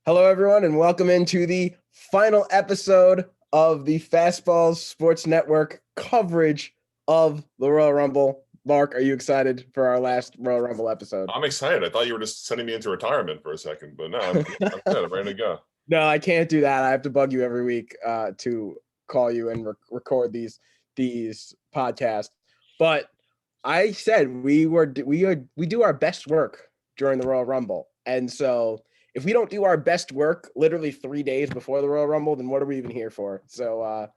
Hello, everyone, and welcome into the final episode of the Fastballs Sports Network coverage of the Royal Rumble. Mark, are you excited for our last Royal Rumble episode? I'm excited. I thought you were just sending me into retirement for a second, but no, I'm good. I'm ready to go. No, I can't do that. I have to bug you every week to call you and record these podcasts. But I said we do our best work during the Royal Rumble, and so if we don't do our best work literally 3 days before the Royal Rumble, then what are we even here for? So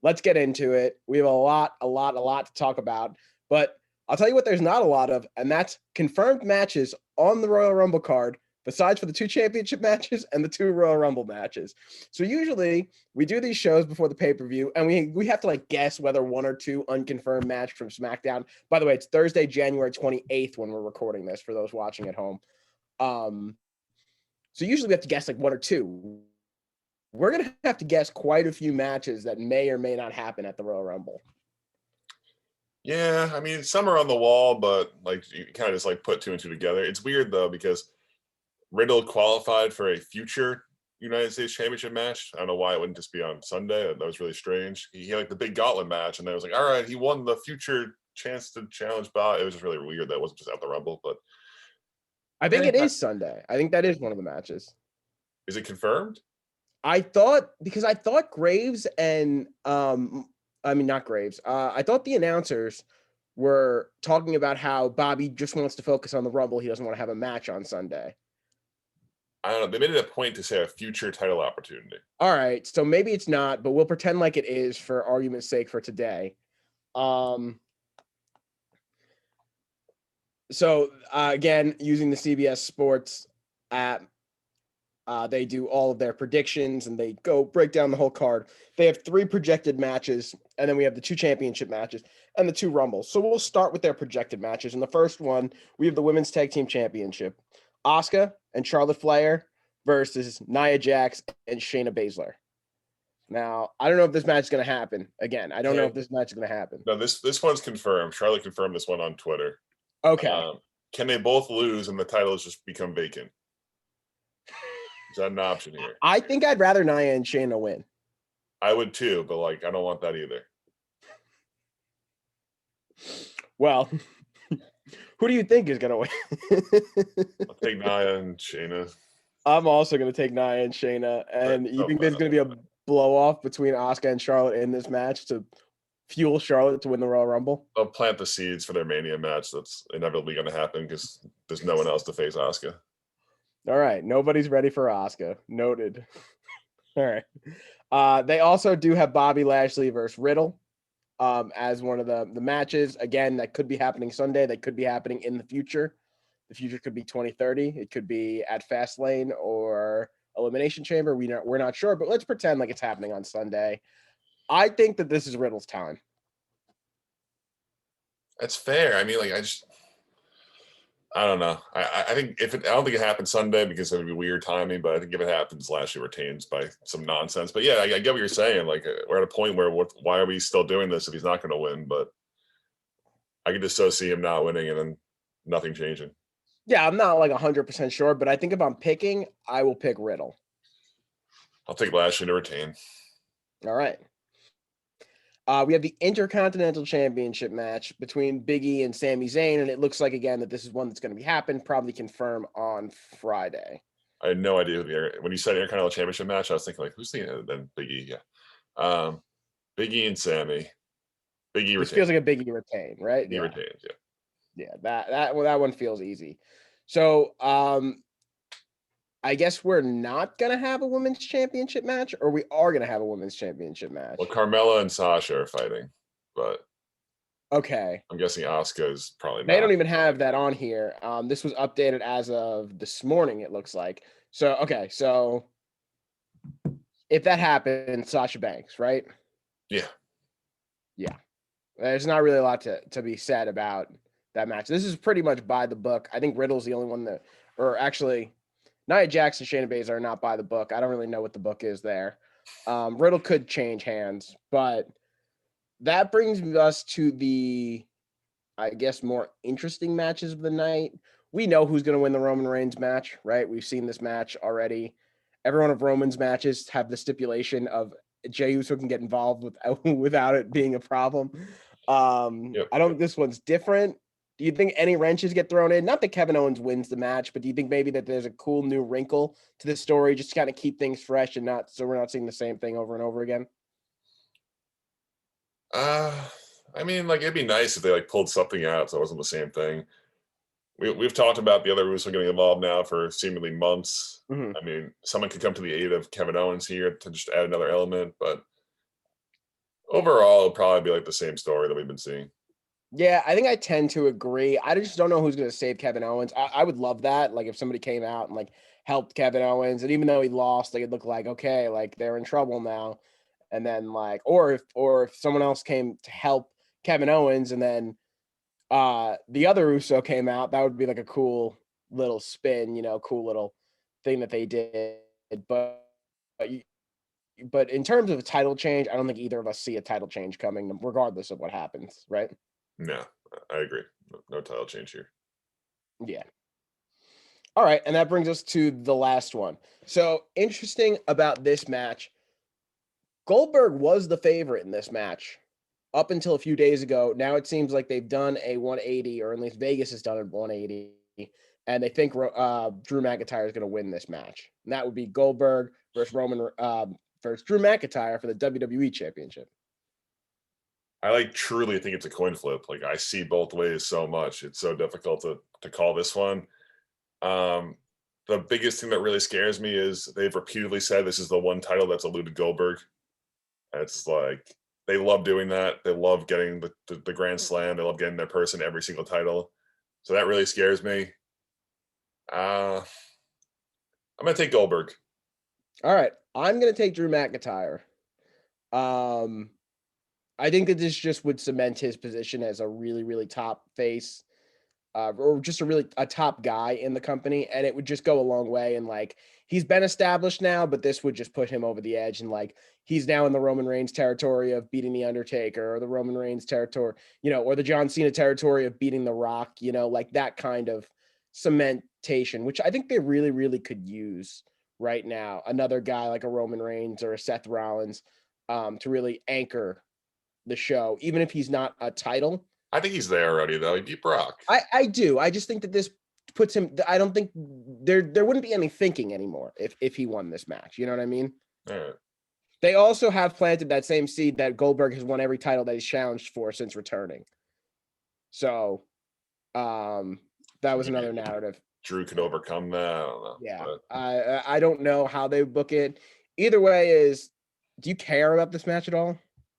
let's get into it. We have a lot to talk about, but I'll tell you what there's not a lot of, and that's confirmed matches on the Royal Rumble card, besides for the 2 championship matches and the 2 Royal Rumble matches. So usually we do these shows before the pay-per-view, and we have to guess whether 1 or 2 unconfirmed match from SmackDown. By the way, it's Thursday, January 28th when we're recording this for those watching at home. So usually we have to guess 1 or 2. We're going to have to guess quite a few matches that may or may not happen at the Royal Rumble. Yeah, I mean, some are on the wall, but you kind of just put 2 and 2 together. It's weird though because Riddle qualified for a future United States Championship match. I don't know why it wouldn't just be on Sunday. That was really strange. He had the big gauntlet match, and then it was all right, he won the future chance to challenge Bob. It was just really weird that it wasn't just at the Rumble, but I think it is Sunday. I think that is one of the matches. Is it confirmed? I thought Graves and not Graves. I thought the announcers were talking about how Bobby just wants to focus on the Rumble. He doesn't want to have a match on Sunday. I don't know. They made it a point to say a future title opportunity. All right, so maybe it's not, but we'll pretend like it is for argument's sake for today. So again, using the CBS Sports app, they do all of their predictions and they go break down the whole card. They have 3 projected matches, and then we have the 2 championship matches and the 2 Rumbles. So we'll start with their projected matches. In the first one, we have the Women's Tag Team Championship. Asuka and Charlotte Flair versus Nia Jax and Shayna Baszler. Now, I don't know if this match is going to happen. Again, I don't know if this match is going to happen. No, this one's confirmed. Charlotte confirmed this one on Twitter. Okay. Can they both lose and the titles just become vacant? Is that an option here? I think I'd rather Nia and Shayna win. I would too, but I don't want that either. Well, who do you think is going to win? I'll take Nia and Shayna. I'm also going to take Nia and Shayna. And you think there's going to be a blow-off between Asuka and Charlotte in this match to fuel Charlotte to win the Royal Rumble? They'll plant the seeds for their Mania match that's inevitably going to happen because there's no one else to face Asuka. All right. Nobody's ready for Asuka. Noted. All right. They also do have Bobby Lashley versus Riddle as one of the matches. Again, that could be happening Sunday. That could be happening in the future. The future could be 2030. It could be at Fastlane or Elimination Chamber. We're not sure, but let's pretend like it's happening on Sunday. I think that this is Riddle's time. That's fair. I mean, I don't know. I think I don't think it happens Sunday because it would be weird timing, but I think if it happens, Lashley retains by some nonsense. But yeah, I get what you're saying. We're at a point where why are we still doing this if he's not going to win? But I could just so see him not winning and then nothing changing. Yeah, I'm not 100% sure, but I think if I'm picking, I will pick Riddle. I'll take Lashley to retain. All right. We have the Intercontinental Championship match between Big E and Sami Zayn, and it looks like, again, that this is one that's going to be happening, probably confirmed on Friday. I had no idea when you said Intercontinental Championship match, I was thinking, who's the then Big E? Yeah. Big E and Sami. Big E retains. This feels like a Big E retain, right? Big E retains, yeah. Yeah, that one feels easy. So, I guess we're not going to have a women's championship match, or we are going to have a women's championship match. Well, Carmella and Sasha are fighting, but okay. I'm guessing Asuka is probably not. They don't even have that on here. This was updated as of this morning, it looks like. So, okay. So if that happens, Sasha Banks, right? Yeah. Yeah. There's not really a lot to be said about that match. This is pretty much by the book. I think Riddle's the only one that, or actually, Nia Jax and Shayna Baszler are not by the book. I don't really know what the book is there. Riddle could change hands, but that brings us to the, I guess, more interesting matches of the night. We know who's going to win the Roman Reigns match, right? We've seen this match already. every one of Roman's matches have the stipulation of Jey Uso can get involved without it being a problem. Yep. I don't think this one's different. Do you think any wrenches get thrown in? Not that Kevin Owens wins the match, but do you think maybe that there's a cool new wrinkle to the story just to kind of keep things fresh and not so we're not seeing the same thing over and over again? I mean, like it'd be nice if they like pulled something out so it wasn't the same thing. We've talked about the other Russo getting involved now for seemingly months. Mhm. I mean, someone could come to the aid of Kevin Owens here to just add another element, but overall, it'll probably be like the same story that we've been seeing. Yeah, I think I tend to agree. I just don't know who's going to save Kevin Owens. I would love that. Like if somebody came out and like helped Kevin Owens, and even though he lost, they could look like okay, like they're in trouble now. And then like, or if someone else came to help Kevin Owens, and then the other Uso came out, that would be like a cool little spin, cool little thing that they did. But you, but in terms of a title change, I don't think either of us see a title change coming, regardless of what happens, right? No, I agree. No title change here. Yeah. All right, and that brings us to the last one. So interesting about this match, Goldberg was the favorite in this match up until a few days ago. Now it seems like they've done a 180, or at least Vegas has done a 180, and they think Drew McIntyre is going to win this match. And that would be Goldberg versus versus Drew McIntyre for the WWE Championship. I like truly think it's a coin flip. Like I see both ways so much. It's so difficult to call this one. The biggest thing that really scares me is they've repeatedly said this is the one title that's eluded Goldberg. It's like they love doing that. They love getting the Grand Slam. They love getting their person every single title. So that really scares me. I'm gonna take Goldberg. All right, I'm going to take Drew McIntyre. Um, I think that this just would cement his position as a really, really top face, or just a top guy in the company, and it would just go a long way. And like he's been established now, but this would just put him over the edge. And like he's now in the Roman Reigns territory of beating the Undertaker, or the Roman Reigns territory, or the John Cena territory of beating The Rock. Like that kind of cementation, which I think they really, really could use right now. Another guy like a Roman Reigns or a Seth Rollins, to really anchor the show, even if he's not a title. I think he's there already though. He beat Brock. I do. I just think that this puts him. I don't think there wouldn't be any thinking anymore if he won this match. You know what I mean? All right. They also have planted that same seed that Goldberg has won every title that he's challenged for since returning. So, that was another narrative. Drew could overcome that. I don't know. Yeah, But I don't know how they book it. Either way, do you care about this match at all?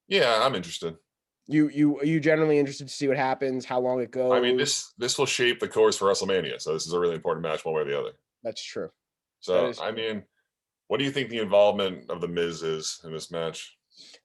yeah, I'm interested. Are you generally interested to see what happens, how long it goes? I mean, this will shape the course for WrestleMania. So this is a really important match, one way or the other. That's true. So I mean, what do you think the involvement of the Miz is in this match?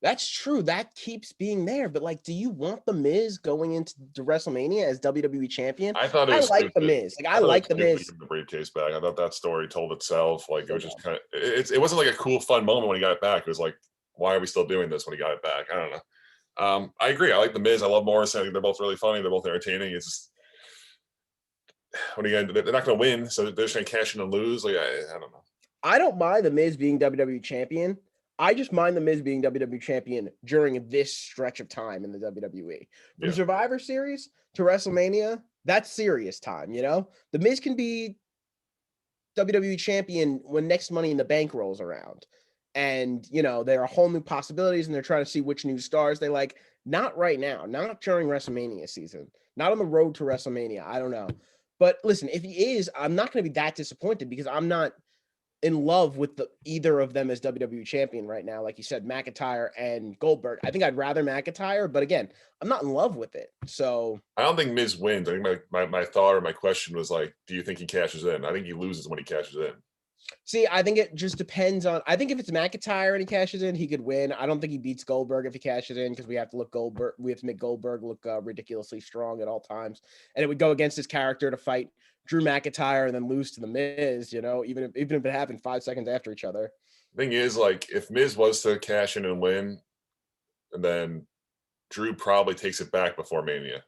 That's true. That keeps being there. But like, do you want the Miz going into WrestleMania as WWE champion? I thought it I was like stupid. the Miz. Like, I thought it like was the stupid to Miz. give the briefcase back. I thought that story told itself. Like it was just kind of. It wasn't like a cool, fun moment when he got it back. It was like, why are we still doing this when he got it back? I don't know. I agree. I like the Miz. I love Morrison. I think they're both really funny. They're both entertaining. It's just, what are you gonna do? They're not gonna win, so they're just gonna cash in and lose. Like I don't know. I don't mind the Miz being WWE champion. I just mind the Miz being WWE champion during this stretch of time in the WWE. From Yeah. Survivor Series to WrestleMania, that's serious time, The Miz can be WWE champion when next Money in the Bank rolls around. And, there are whole new possibilities, and they're trying to see which new stars they like. Not right now, not during WrestleMania season, not on the road to WrestleMania. I don't know. But listen, if he is, I'm not going to be that disappointed because I'm not in love with either of them as WWE champion right now. Like you said, McIntyre and Goldberg. I think I'd rather McIntyre, but again, I'm not in love with it. So I don't think Miz wins. I think my thought or my question was like, do you think he cashes in? I think he loses when he cashes in. see, I think it just depends on. I think if it's McIntyre and he cashes in, he could win. I don't think he beats Goldberg if he cashes in because we have to make Goldberg look ridiculously strong at all times, and it would go against his character to fight Drew McIntyre and then lose to the Miz. Even if it happened 5 seconds after each other. Thing is, like, if Miz was to cash in and win, and then Drew probably takes it back before Mania,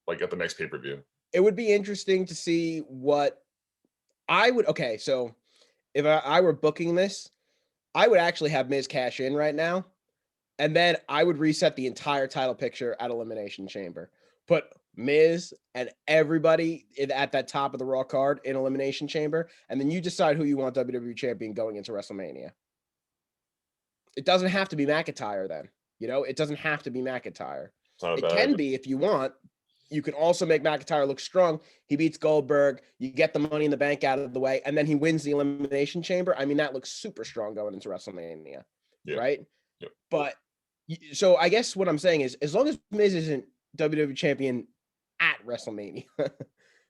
like at the next pay-per-view. It would be interesting to see what I would. Okay, so if I were booking this, I would actually have Miz cash in right now. And then I would reset the entire title picture at Elimination Chamber. Put Miz and everybody at that top of the Raw card in Elimination Chamber. And then you decide who you want WWE Champion going into WrestleMania. It doesn't have to be McIntyre then. It doesn't have to be McIntyre. It's not a It bad can idea. be if you want. You can also make McIntyre look strong. He beats Goldberg. You get the Money in the Bank out of the way. And then he wins the Elimination Chamber. I mean, that looks super strong going into WrestleMania. Yeah. Right? Yep. But so I guess what I'm saying is, as long as Miz isn't WWE champion at WrestleMania,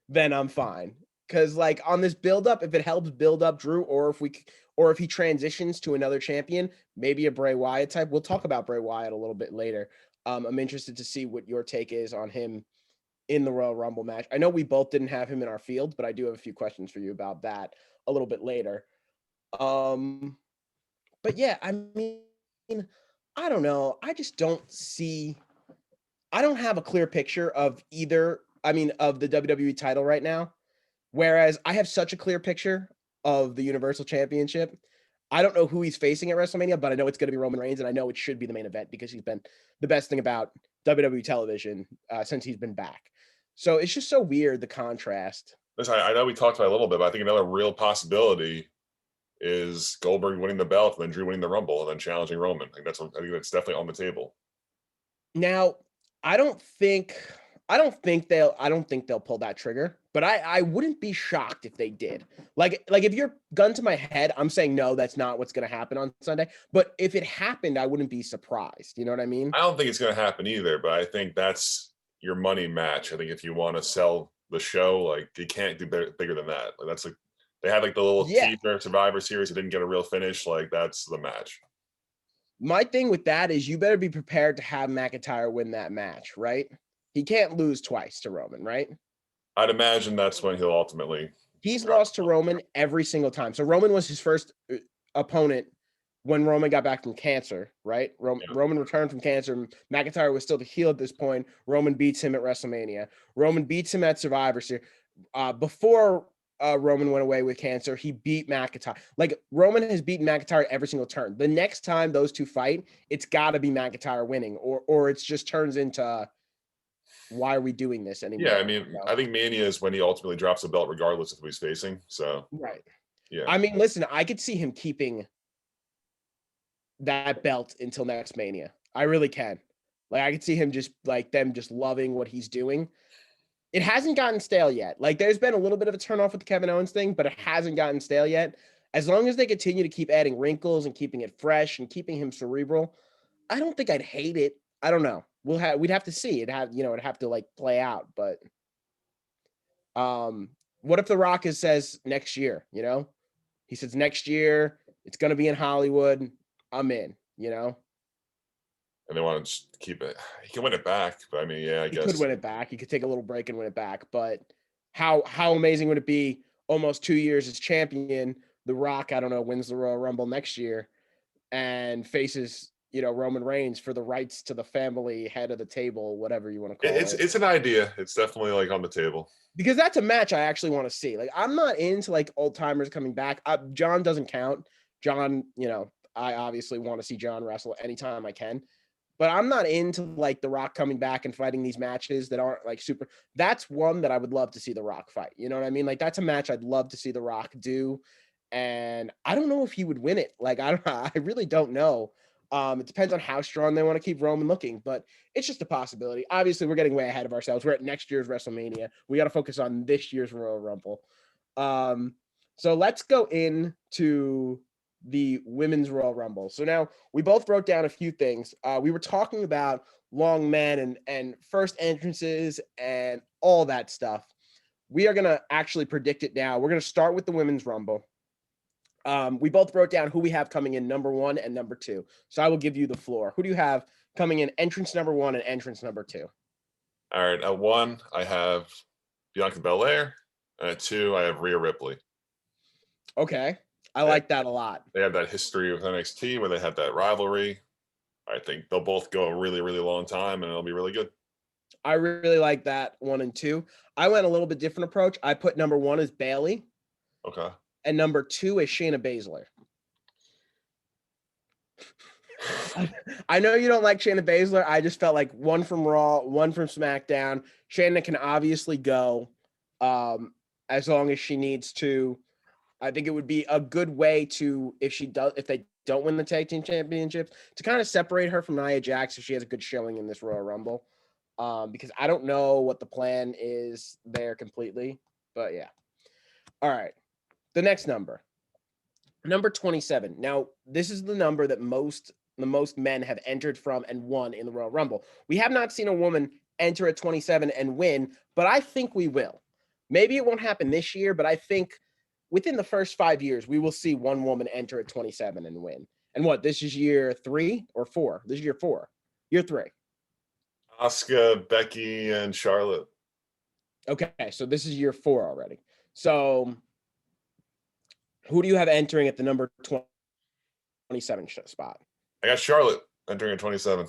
then I'm fine. Because like on this build up, if it helps build up Drew, or if he transitions to another champion, maybe a Bray Wyatt type. We'll talk about Bray Wyatt a little bit later. I'm interested to see what your take is on him in the Royal Rumble match. I know we both didn't have him in our field, but I do have a few questions for you about that a little bit later. But yeah, I mean, I don't know. I just don't I don't have a clear picture of of the WWE title right now. Whereas I have such a clear picture of the Universal Championship. I don't know who he's facing at WrestleMania, but I know it's going to be Roman Reigns, and I know it should be the main event because he's been the best thing about WWE television since he's been back. So it's just so weird, the contrast. Listen, I know we talked about it a little bit, but I think another real possibility is Goldberg winning the belt and then Drew winning the Rumble and then challenging Roman. I think that's definitely on the table. Now, I don't think they'll pull that trigger, but I wouldn't be shocked if they did. Like if you're gun to my head, I'm saying no, that's not what's going to happen on Sunday. But if it happened, I wouldn't be surprised. You know what I mean? I don't think it's going to happen either, but I think that's your money match. I think if you want to sell the show, like you can't do bigger than that. Like that's like they had like the little teaser Survivor Series that didn't get a real finish. Like that's the match. My thing with that is you better be prepared to have McIntyre win that match, right? He can't lose twice to Roman, right? I'd imagine that's when he'll ultimately. He's lost to Roman every single time. So Roman was his first opponent when Roman got back from cancer, right? Roman returned from cancer. McIntyre was still the heel at this point. Roman beats him at WrestleMania. Roman beats him at Survivor Series. Before Roman went away with cancer, he beat McIntyre. Like Roman has beaten McIntyre every single turn. The next time those two fight, it's got to be McIntyre winning, or it just turns into why are we doing this anymore? Yeah, I mean, I think Mania is when he ultimately drops the belt, regardless of who he's facing. So right, yeah. I mean, listen, I could see him keeping that belt until next Mania. I really can. Like I could see him just loving what he's doing. It hasn't gotten stale yet. Like there's been a little bit of a turn off with the Kevin Owens thing, but it hasn't gotten stale yet. As long as they continue to keep adding wrinkles and keeping it fresh and keeping him cerebral, I don't think I'd hate it. I don't know. We'd have to see. It'd have to like play out. But what if The Rock says next year, He says next year, it's gonna be in Hollywood. I'm in, And they want to just keep it. He can win it back, but I mean, yeah, I guess he could win it back. He could take a little break and win it back. But how amazing would it be? Almost 2 years as champion, The Rock, I don't know, wins the Royal Rumble next year and faces, Roman Reigns for the rights to the family head of the table, whatever you want to call it. It's an idea. It's definitely like on the table. Because that's a match I actually want to see. Like I'm not into like old timers coming back. John doesn't count. John, I obviously want to see John wrestle anytime I can. But I'm not into like The Rock coming back and fighting these matches that aren't like super. That's one that I would love to see The Rock fight. You know what I mean? Like that's a match I'd love to see The Rock do. And I don't know if he would win it. Like I really don't know. It depends on how strong they want to keep Roman looking, but it's just a possibility. Obviously, we're getting way ahead of ourselves. We're at next year's WrestleMania. We got to focus on this year's Royal Rumble. So let's go into the Women's Royal Rumble. So now we both wrote down a few things. We were talking about long men and first entrances and all that stuff. We are going to actually predict it now. We're going to start with the Women's Rumble. We both wrote down who we have coming in number 1 and number 2. So I will give you the floor. Who do you have coming in entrance number 1 and entrance number 2? All right. At 1, I have Bianca Belair. And at 2, I have Rhea Ripley. Okay. I like that a lot. They have that history with NXT where they had that rivalry. I think they'll both go a really, really long time and it'll be really good. I really like that 1 and 2. I went a little bit different approach. I put number 1 as Bayley. Okay. and number 2 is Shayna Baszler. I know you don't like Shayna Baszler. I just felt like one from Raw, one from SmackDown. Shayna can obviously go as long as she needs to. I think it would be a good way to, if they don't win the tag team championships, to kind of separate her from Nia Jax if she has a good showing in this Royal Rumble. Because I don't know what the plan is there completely, but yeah. All right. The next number 27. Now, this is the number that the most men have entered from and won in the Royal Rumble. We have not seen a woman enter at 27 and win, but I think we will. Maybe it won't happen this year, but I think within the first 5 years, we will see one woman enter at 27 and win. And what, this is year 3 or 4? This is year 4. Year 3. Asuka, Becky, and Charlotte. Okay, so this is year 4 already. So who do you have entering at the number 27 spot? I got Charlotte entering at 27.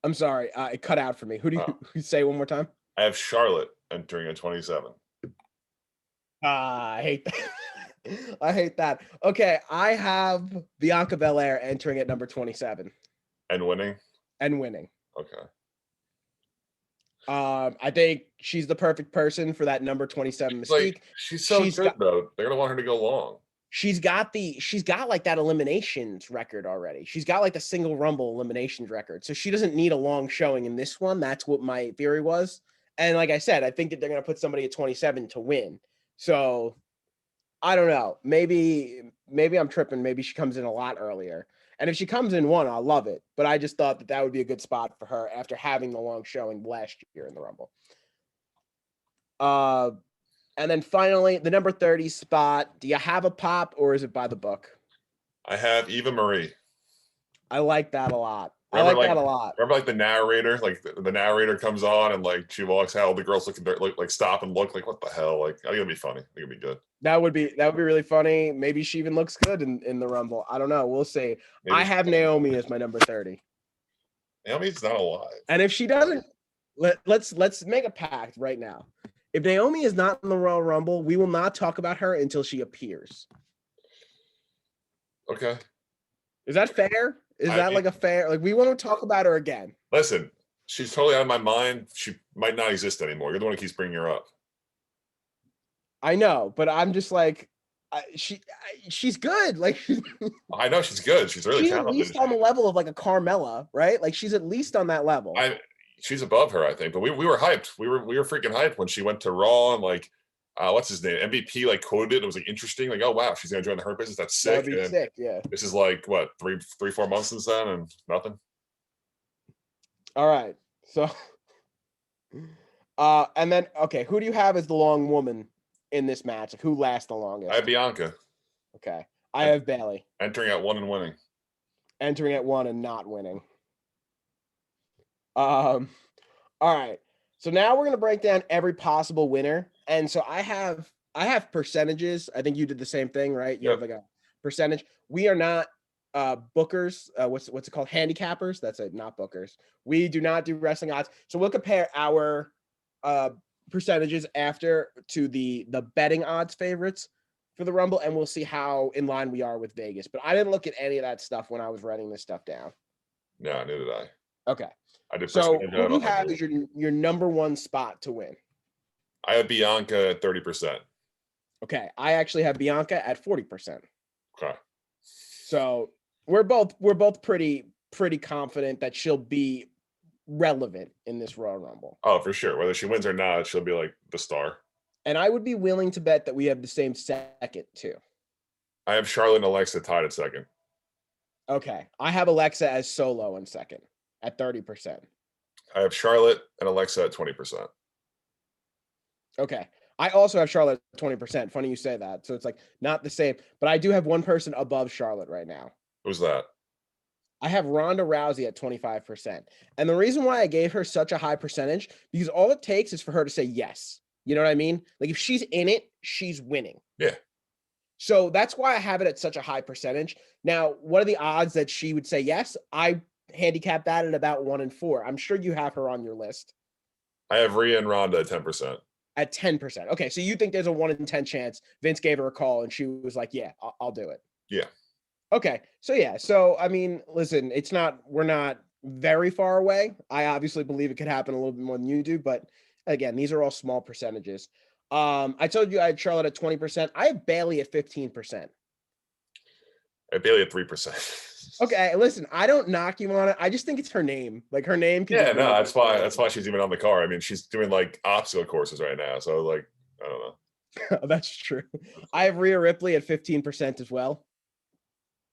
I'm sorry, it cut out for me. Who do you say one more time? I have Charlotte entering at 27. I hate that. I hate that. Okay, I have Bianca Belair entering at number 27. And winning? And winning. Okay. I think she's the perfect person for that number 27 Mystique. She's so good, though. They're gonna want her to go long. She's got like that eliminations record already. She's got like the single Rumble eliminations record. So she doesn't need a long showing in this one. That's what my theory was. And like I said, I think that they're gonna put somebody at 27 to win. So I don't know. Maybe I'm tripping. Maybe she comes in a lot earlier. And if she comes in 1, I'll love it. But I just thought that would be a good spot for her after having the long showing last year in the Rumble. And then finally, the number 30 spot. Do you have a pop or is it by the book? I have Eva Marie. I like that a lot. Remember like the narrator, like the narrator comes on and like she walks out, all the girls like stop and look like, what the hell? Like, I think it'll be funny. I think it'll be good. That would be really funny. Maybe she even looks good in the Rumble. I don't know. We'll see. Maybe I have Naomi as my number 30. Naomi's not alive. And if she doesn't, let's make a pact right now. If Naomi is not in the Royal Rumble, we will not talk about her until she appears. Okay. Is that fair? Like a fair, like we want to talk about her again? Listen, she's totally out of my mind. She might not exist anymore. You're the one who keeps bringing her up. I know, but I'm just like, she's good. Like, I know she's good. She's really talented. She's at least on the level of like a Carmella, right? Like she's at least on that level. She's above her, I think. But we were hyped. We were freaking hyped when she went to Raw and like, what's his name? MVP like quoted it. It was like interesting. Like, oh wow, she's gonna join the Hurt Business. That's sick. That'd be sick. Yeah. This is like what 3-4 months since then, and nothing. All right. So, and then okay, who do you have as the long woman in this match? Like, who lasts the longest? I have Bianca. Okay. I have Bayley. Entering at 1 and winning. Entering at 1 and not winning. All right. So now we're gonna break down every possible winner. And so I have percentages. I think you did the same thing, right? You have like a percentage. We are not bookers. What's it called? Handicappers. That's it, not bookers. We do not do wrestling odds. So we'll compare our percentages after to the betting odds favorites for the Rumble, and we'll see how in line we are with Vegas. But I didn't look at any of that stuff when I was writing this stuff down. No, neither did I. Okay. I did. So who do you have as your number 1 spot to win? I have Bianca at 30%. Okay. I actually have Bianca at 40%. Okay. So we're both pretty confident that she'll be relevant in this Royal Rumble. Oh, for sure. Whether she wins or not, she'll be like the star. And I would be willing to bet that we have the same second too. I have Charlotte and Alexa tied at second. Okay. I have Alexa as solo in second at 30%. I have Charlotte and Alexa at 20%. Okay. I also have Charlotte at 20%. Funny you say that. So it's like not the same, but I do have one person above Charlotte right now. Who's that? I have Ronda Rousey at 25%. And the reason why I gave her such a high percentage, because all it takes is for her to say yes. You know what I mean? Like if she's in it, she's winning. Yeah. So that's why I have it at such a high percentage. Now, what are the odds that she would say yes? I handicap that at about 1 in 4. I'm sure you have her on your list. I have Rhea and Ronda at 10%. At 10%. Okay, so you think there's a 1 in 10 chance Vince gave her a call and she was like, yeah, I'll do it. Yeah. Okay, so yeah, so I mean, listen, we're not very far away. I obviously believe it could happen a little bit more than you do, but again, these are all small percentages. I told you I had Charlotte at 20%. I have Bailey at 15%. I have Bailey at 3%. Okay, listen, I don't knock you on it. I just think it's her name. Like her name can Yeah, no, that's why she's even on the card. I mean, she's doing like obstacle courses right now, so like I don't know. That's true. I have Rhea Ripley at 15% as well.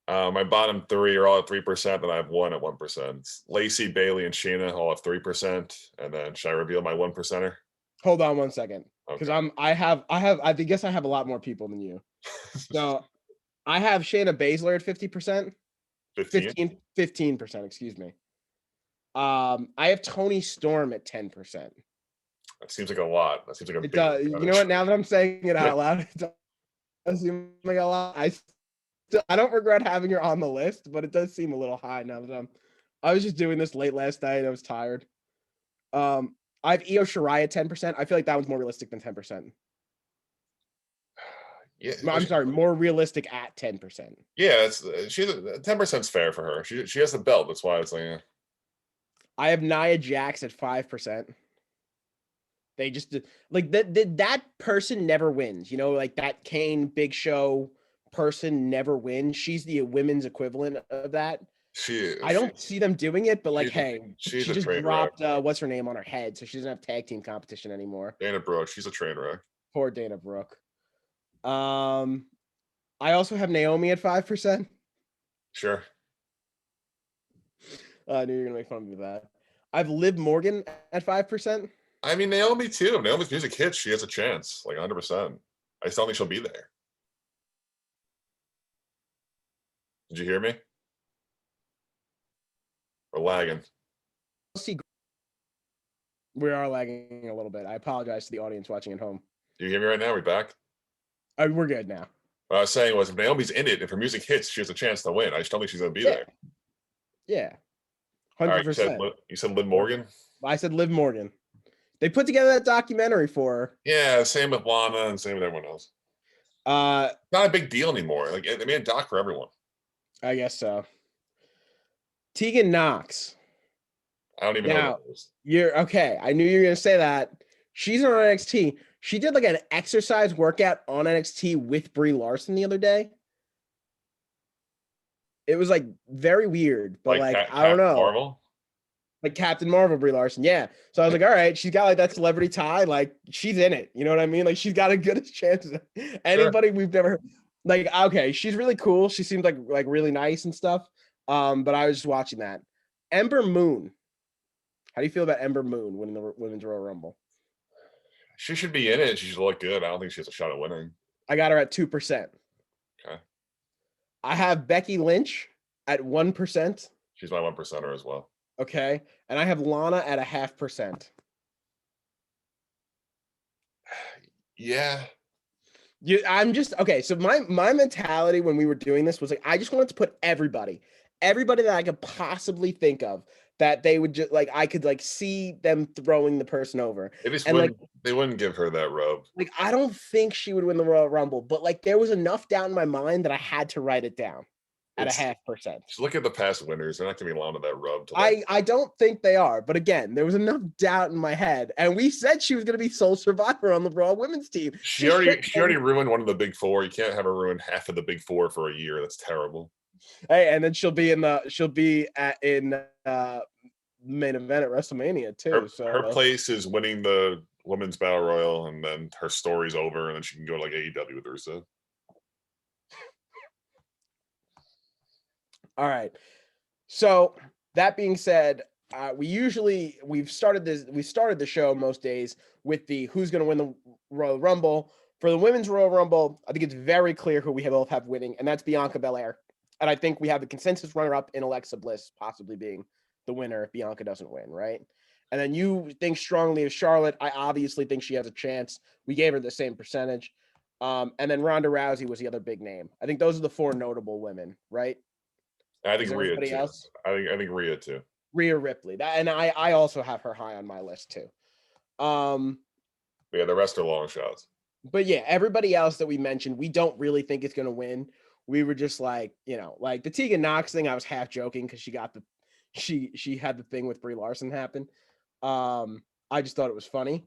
My bottom three are all at 3%, and I have one at 1%. Lacey, Bailey, and Sheena all have 3%. And then should I reveal my 1%er? Hold on 1 second. Because Okay. I guess I have a lot more people than you. So I have Shayna Baszler at 50%. 15%, excuse me. I have Tony Storm at 10%. That seems like a lot. That seems like a It big does. You know what? Now that I'm saying it out loud, it does seem like a lot. I don't regret having her on the list, but it does seem a little high now that I was just doing this late last night. I was tired. I have Io Shirai at 10%. I feel like that one's more realistic than 10%. Yeah, I'm sorry, more realistic at 10%. Yeah, it's 10%'s fair for her. She has the belt. That's why it's like. Yeah. I have Nia Jax at 5%. They just like that person never wins. You know, like that Kane Big Show person never wins. She's the women's equivalent of that. I don't see them doing it, but like, hey, she just dropped what's her name on her head, so she doesn't have tag team competition anymore. Dana Brooke, she's a train wreck. Poor Dana Brooke. I also have Naomi at 5%. Sure. I knew you were gonna make fun of me with that. I've Liv Morgan at 5%. I mean, Naomi too. Naomi's music hits. She has a chance, like 100%. I just don't think she'll be there. Did you hear me? We're lagging. We are lagging a little bit. I apologize to the audience watching at home. Do you hear me right now? Are we back? We're good now. What I was saying was, if Naomi's in it, if her music hits, she has a chance to win. I just don't think she's going to be there. Yeah. 100%. Right, you said Liv Morgan? I said Liv Morgan. They put together that documentary for her. Yeah, same with Lana and same with everyone else. Not a big deal anymore. Like, they made a doc for everyone. I guess so. Tegan Knox. I don't even know what that You're okay. I knew you were going to say that. She's on NXT. She did like an exercise workout on NXT with Brie Larson the other day. It was like very weird, but like I don't know. Marvel? Like Captain Marvel, Brie Larson. Yeah. So I was like, all right, she's got like that celebrity tie. Like she's in it. You know what I mean? Like she's got a good chance. Anybody we've never heard. Like, okay, she's really cool. She seems like really nice and stuff. But I was just watching that. Ember Moon. How do you feel about Ember Moon winning the Women's Royal Rumble? She should be in it. She should look good. I don't think she has a shot at winning. I got her at 2%. Okay. I have Becky Lynch at 1%. She's my 1%er as well. Okay. And I have Lana at 0.5%. Yeah. I'm just okay. So my mentality when we were doing this was like, I just wanted to put everybody that I could possibly think of that they would just like, I could like see them throwing the person over. They wouldn't give her that rub. Like, I don't think she would win the Royal Rumble, but like there was enough doubt in my mind that I had to write it down at 0.5%. Just look at the past winners. They're not going to be allowed to that rub. I don't think they are. But again, there was enough doubt in my head. And we said she was going to be sole survivor on the Raw women's team. She already ruined one of the big four. You can't have her ruin half of the big four for a year. That's terrible. Hey, and then she'll be in main event at WrestleMania too. Her place is winning the Women's Battle Royal, and then her story's over, and then she can go to like AEW with Rusev. All right. So that being said, we've started the show most days with the who's going to win the Royal Rumble. For the Women's Royal Rumble, I think it's very clear who we both have winning, and that's Bianca Belair. And I think we have the consensus runner-up in Alexa Bliss possibly being the winner if Bianca doesn't win, right? And then you think strongly of Charlotte. I obviously think she has a chance. We gave her the same percentage. And then Ronda Rousey was the other big name. I think those are the four notable women, right? I think Rhea too. Else? I think Rhea too. Rhea Ripley. And I also have her high on my list too. Yeah, the rest are long shots. But yeah, everybody else that we mentioned, we don't really think it's gonna win. We were just like, like the Tegan Knox thing, I was half joking because she had the thing with Brie Larson happen. I just thought it was funny.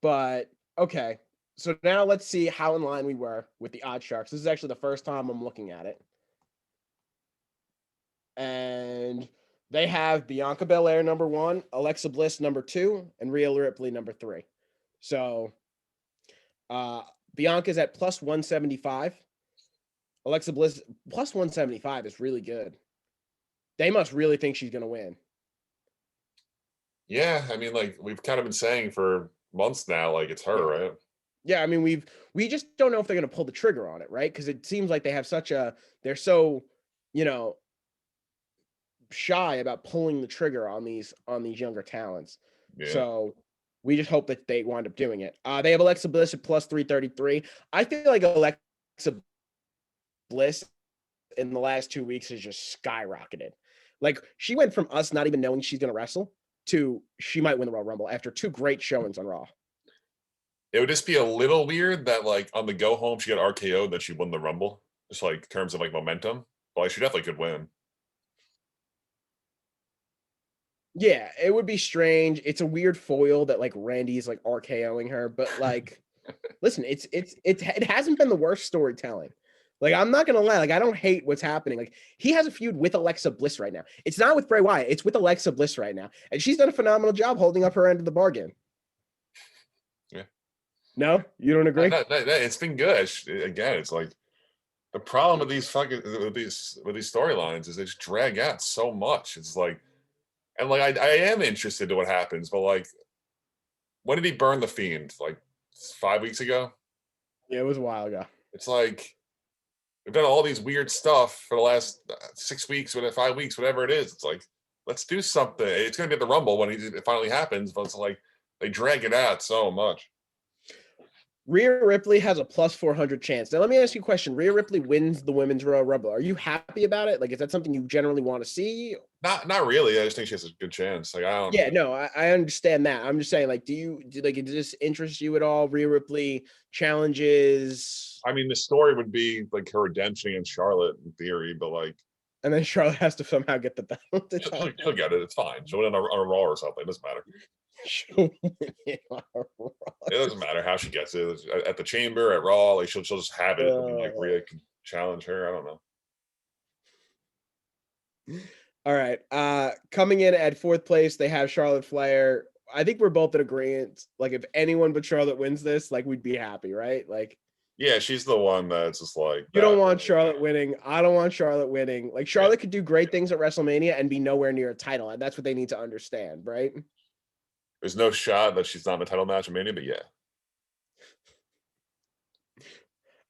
But okay. So now let's see how in line we were with the odd sharks. This is actually the first time I'm looking at it. And they have Bianca Belair number 1, Alexa Bliss number 2, and Rhea Ripley number 3. So Bianca's at plus 175. Alexa Bliss plus 175 is really good. They must really think she's going to win. Yeah, I mean, like we've kind of been saying for months now, like it's her, right? Yeah, I mean we just don't know if they're going to pull the trigger on it, right? Because it seems like they have they're so, shy about pulling the trigger on these younger talents. Yeah. So we just hope that they wind up doing it. They have Alexa Bliss at plus 333. I feel like Alexa Bliss in the last 2 weeks has just skyrocketed. Like she went from us not even knowing she's going to wrestle to she might win the Royal Rumble after 2 great showings on Raw. It would just be a little weird that like on the go home she got RKO'd that she won the Rumble, just like in terms of like momentum. But like she definitely could win. Yeah, it would be strange. It's a weird foil that like Randy's like RKOing her, but like, listen, it hasn't been the worst storytelling. Like I'm not gonna lie, like I don't hate what's happening. Like he has a feud with Alexa Bliss right now. It's not with Bray Wyatt. It's with Alexa Bliss right now, and she's done a phenomenal job holding up her end of the bargain. Yeah. No, you don't agree? It's been good. Again, it's like the problem with these storylines is they just drag out so much. It's like, and like I am interested to what happens, but like, when did he burn the Fiend? Like 5 weeks ago. Yeah, it was a while ago. It's like we've done all these weird stuff for the last 6 weeks, 5 weeks, whatever it is. It's like let's do something. It's gonna be at the Rumble when it finally happens, but it's like they drag it out so much. Rhea Ripley has a plus 400 chance. Now, let me ask you a question. Rhea Ripley wins the Women's Royal Rumble. Are you happy about it? Like, is that something you generally want to see? Not really. I just think she has a good chance. Like, I don't. Yeah, no, I understand that. I'm just saying, like, does this interest you at all? Rhea Ripley challenges. I mean, the story would be like her redemption against Charlotte in theory, but like. And then Charlotte has to somehow get the belt. She'll get it. It's fine. She'll win on a Raw or something. It doesn't matter. It doesn't matter how she gets it at the Chamber, at Raw. Like she'll just have it. And like Rhea can challenge her. I don't know. All right. Coming in at 4th place, they have Charlotte Flair. I think we're both in agreement. Like, if anyone but Charlotte wins this, like, we'd be happy, right? Like, yeah, she's the one that's just like. You don't want Charlotte winning. I don't want Charlotte winning. Like, Charlotte could do great things at WrestleMania and be nowhere near a title, and that's what they need to understand, right? There's no shot that she's not in the title match at Mania, but yeah.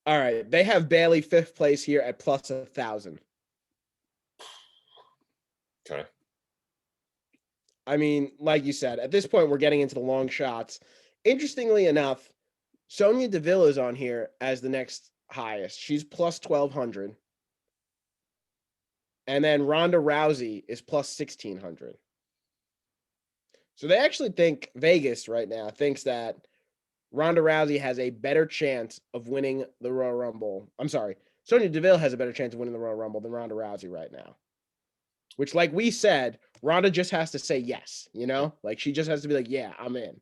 All right. They have Bayley 5th place here at plus 1,000. Okay. I mean, like you said, at this point, we're getting into the long shots. Interestingly enough, Sonya Deville is on here as the next highest. She's plus 1,200. And then Ronda Rousey is plus 1,600. So they actually think, Vegas right now thinks that Ronda Rousey has a better chance of winning the Royal Rumble. I'm sorry. Sonya Deville has a better chance of winning the Royal Rumble than Ronda Rousey right now. Which, like we said, Ronda just has to say yes, Like, she just has to be like, yeah, I'm in.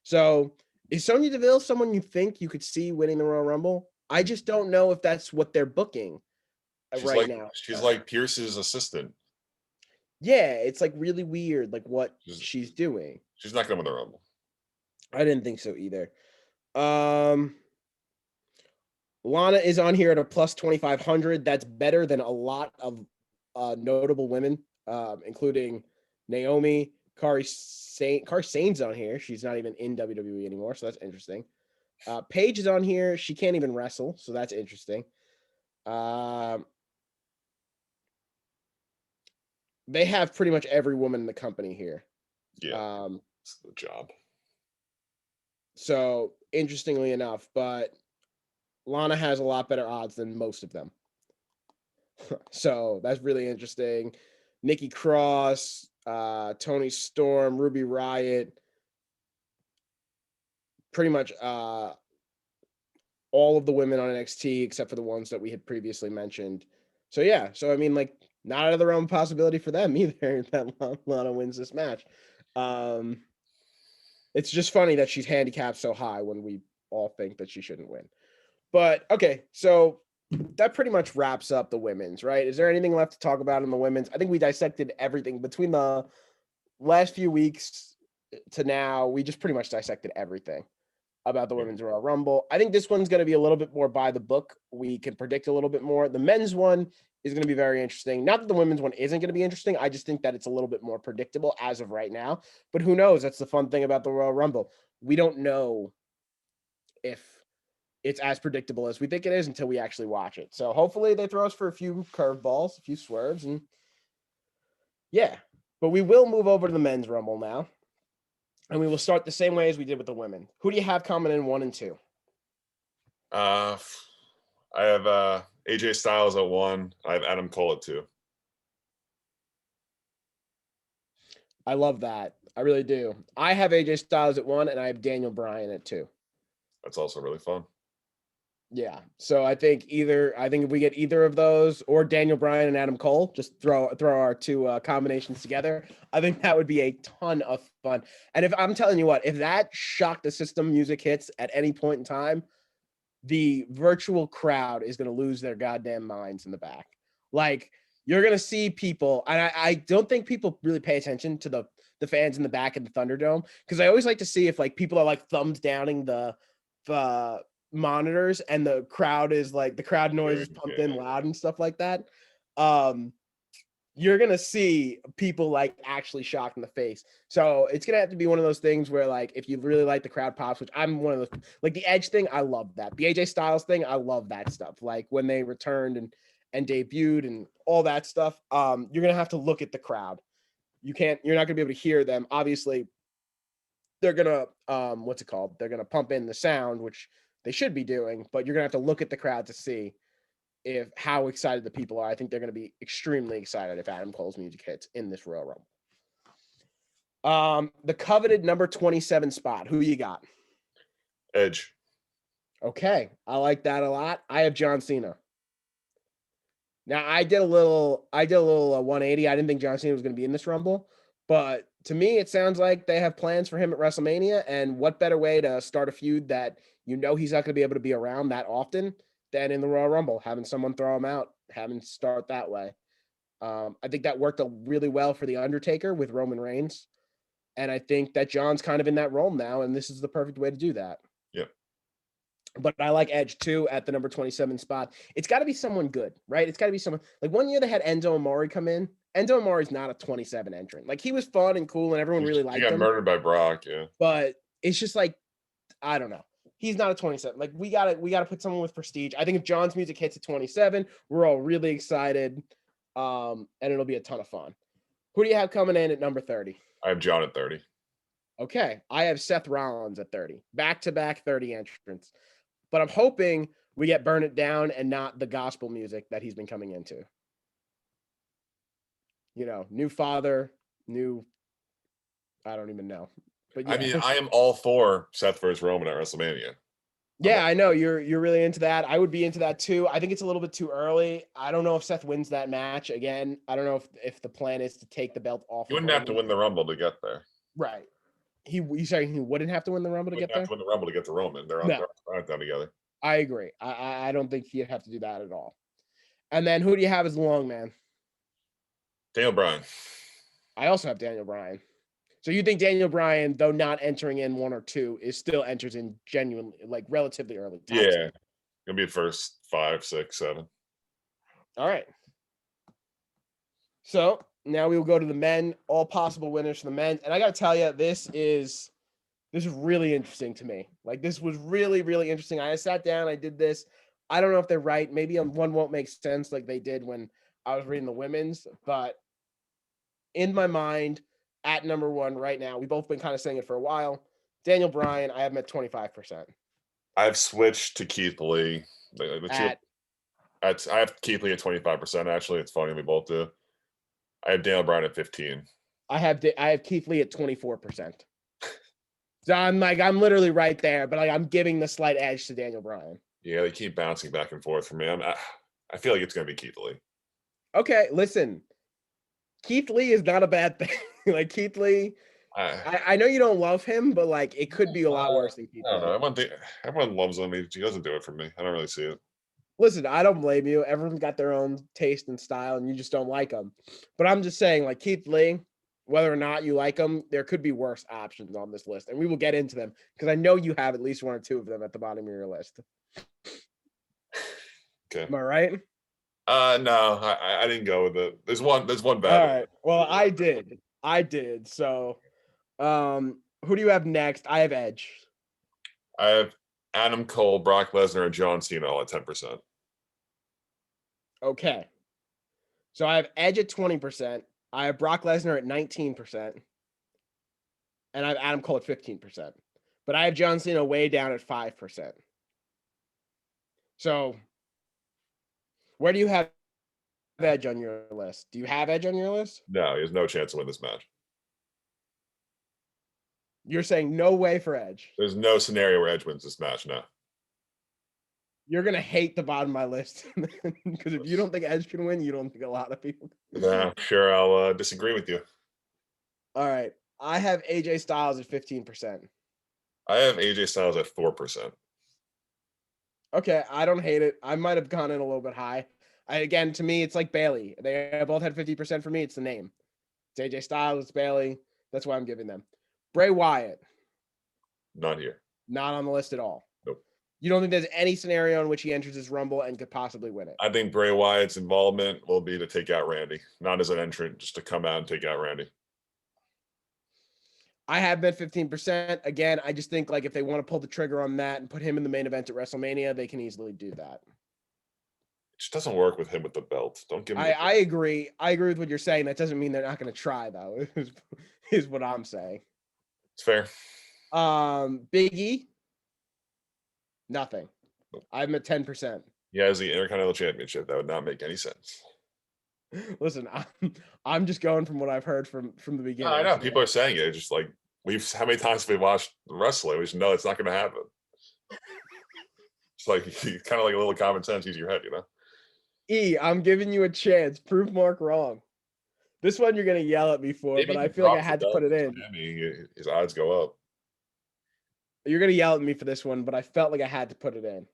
So, is Sonya Deville someone you think you could see winning the Royal Rumble? I just don't know if that's what they're booking now. She's like Pierce's assistant. Yeah, it's, like, really weird, like, what she's doing. She's not going to win the Rumble. I didn't think so either. Lana is on here at a plus 2,500. That's better than a lot of notable women, including Naomi, Kairi Sane's on here. She's not even in WWE anymore, so that's interesting. Paige is on here. She can't even wrestle, so that's interesting. They have pretty much every woman in the company here. Yeah, it's the job. So, interestingly enough, but Lana has a lot better odds than most of them. So that's really interesting. Nikki Cross, Tony Storm, Ruby Riott. pretty much all of the women on NXT except for the ones that we had previously mentioned. So yeah, so I mean, like, not out of the realm of possibility for them either that Lana wins this match. It's just funny that she's handicapped so high when we all think that she shouldn't win. But okay, so that pretty much wraps up the women's, right? Is there anything left to talk about in the women's? I think we dissected everything between the last few weeks to now. We just pretty much dissected everything about the women's Royal Rumble. I think this one's going to be a little bit more by the book. We can predict a little bit more. The men's one is going to be very interesting. Not that the women's one isn't going to be interesting. I just think that it's a little bit more predictable as of right now. But who knows? That's the fun thing about the Royal Rumble. We don't know if it's as predictable as we think it is until we actually watch it. So hopefully they throw us for a few curveballs, a few swerves, and yeah. But we will move over to the men's Rumble now. And we will start the same way as we did with the women. Who do you have coming in 1 and 2? I have AJ Styles at 1. I have Adam Cole at 2. I love that. I really do. I have AJ Styles at 1, and I have Daniel Bryan at 2. That's also really fun. Yeah. So I think if we get either of those or Daniel Bryan and Adam Cole, just throw our two combinations together, I think that would be a ton of fun. And if I'm telling you what, if that shock the system music hits at any point in time, the virtual crowd is going to lose their goddamn minds in the back. Like, you're going to see people, and I don't think people really pay attention to the fans in the back of the Thunderdome, because I always like to see if like people are like thumbs downing the monitors and the crowd is like the crowd noise is pumped in loud and stuff like that. You're gonna see people like actually shocked in the face. So it's gonna have to be one of those things where, like, if you really like the crowd pops, which I'm one of those, like the Edge thing, I love that. The AJ Styles thing, I love that stuff. Like when they returned and debuted and all that stuff. You're gonna have to look at the crowd. You're not gonna be able to hear them. Obviously, they're gonna what's it called? They're gonna pump in the sound, which they should be doing, but you're gonna have to look at the crowd to see how excited the people are. I think they're gonna be extremely excited if Adam Cole's music hits in this Royal Rumble. The coveted number 27 spot. Who you got? Edge. Okay, I like that a lot. I have John Cena. Now I did a little 180. I didn't think John Cena was going to be in this Rumble, but to me, it sounds like they have plans for him at WrestleMania. And what better way to start a feud that he's not going to be able to be around that often than in the Royal Rumble, having someone throw him out, having start that way. I think that worked really well for The Undertaker with Roman Reigns. And I think that John's kind of in that role now, and this is the perfect way to do that. Yep. But I like Edge too at the number 27 spot. It's got to be someone good, right? It's got to be someone like one year they had Enzo Amore come in. Enzo Amore's not a 27 entrant. Like, he was fun and cool and everyone really liked him. He got murdered by Brock, yeah. But it's just like, I don't know. He's not a 27. Like, we gotta put someone with prestige. I think if John's music hits at 27, we're all really excited. And it'll be a ton of fun. Who do you have coming in at number 30? I have John at 30. Okay. I have Seth Rollins at 30. Back-to-back 30 entrants. But I'm hoping we get Burn It Down and not the gospel music that he's been coming into. You know, new father, I don't even know. But yeah. I mean, I am all for Seth versus Roman at WrestleMania. Yeah, I know you're really into that. I would be into that too. I think it's a little bit too early. I don't know if Seth wins that match again. I don't know if the plan is to take the belt off. He wouldn't have to win the Rumble to get there. Right. You saying he wouldn't have to win the Rumble to get there? Have to win the Rumble to get to Roman. They're on down together. I agree. I don't think he'd have to do that at all. And then who do you have as the long man? Daniel Bryan. I also have Daniel Bryan. So you think Daniel Bryan, though not entering in 1 or 2, is still enters in genuinely, like, relatively early? Yeah. Gonna be the first 5, 6, 7. All right. So now we will go to the men, all possible winners for the men. And I got to tell you, this is really interesting to me. Like, this was really, really interesting. I sat down, I did this. I don't know if they're right. Maybe one won't make sense like they did when I was reading the women's, but in my mind, at number 1 right now, we've both been kind of saying it for a while. Daniel Bryan, I have him at 25%. I've switched to Keith Lee. I have Keith Lee at 25%. Actually, it's funny we both do. I have Daniel Bryan at 15. I have Keith Lee at 24%. So I'm literally right there, but like I'm giving the slight edge to Daniel Bryan. Yeah, they keep bouncing back and forth for me. I feel like it's gonna be Keith Lee. Okay, listen. Keith Lee is not a bad thing. Like Keith Lee, I, I know you don't love him, but like it could be a lot worse than Keith I don't Lee. know. Everyone loves him. He doesn't do it for me. I don't really see it. Listen, I don't blame you. Everyone's got their own taste and style, and you just don't like them. But I'm just saying, like Keith Lee, whether or not you like him, there could be worse options on this list, and we will get into them because I know you have at least one or two of them at the bottom of your list. Okay. Am I right? No, I didn't go with it. There's one bad All one. right. Well, I did. So, who do you have next? I have Edge. I have Adam Cole, Brock Lesnar, and John Cena all at 10%. Okay. So I have Edge at 20%. I have Brock Lesnar at 19%. And I have Adam Cole at 15%. But I have John Cena way down at 5%. So where do you have Edge on your list? Do you have Edge on your list? No, he has no chance to win this match. You're saying no way for Edge. There's no scenario where Edge wins this match. No. You're going to hate the bottom of my list. Because if you don't think Edge can win, you don't think a lot of people can. Nah, sure, I'll disagree with you. All right. I have AJ Styles at 15%. I have AJ Styles at 4%. Okay, I don't hate it. I might have gone in a little bit high. Again, to me, it's like Bailey. They both had 50% for me. It's the name. It's AJ Styles, it's Bailey. That's why I'm giving them. Bray Wyatt. Not here. Not on the list at all. Nope. You don't think there's any scenario in which he enters this Rumble and could possibly win it? I think Bray Wyatt's involvement will be to take out Randy, not as an entrant, just to come out and take out Randy. I have bet 15%. Again, I just think like if they want to pull the trigger on that and put him in the main event at WrestleMania, they can easily do that. It just doesn't work with him with the belt. Don't give him. I agree. I agree with what you're saying. That doesn't mean they're not going to try, though. Is what I'm saying. It's fair. Big E. Nothing. I'm at 10%. He has the Intercontinental Championship. That would not make any sense. Listen, I'm just going from what I've heard from the beginning. I know people are saying it. Just like how many times have we watched wrestling? We just know it's not going to happen. It's like kind of like a little common sense. Use your head, you know. E, I'm giving you a chance. Prove Mark wrong. This one you're gonna yell at me for, maybe, but I feel like I had to put it in. His odds go up. You're gonna yell at me for this one, but I felt like I had to put it in.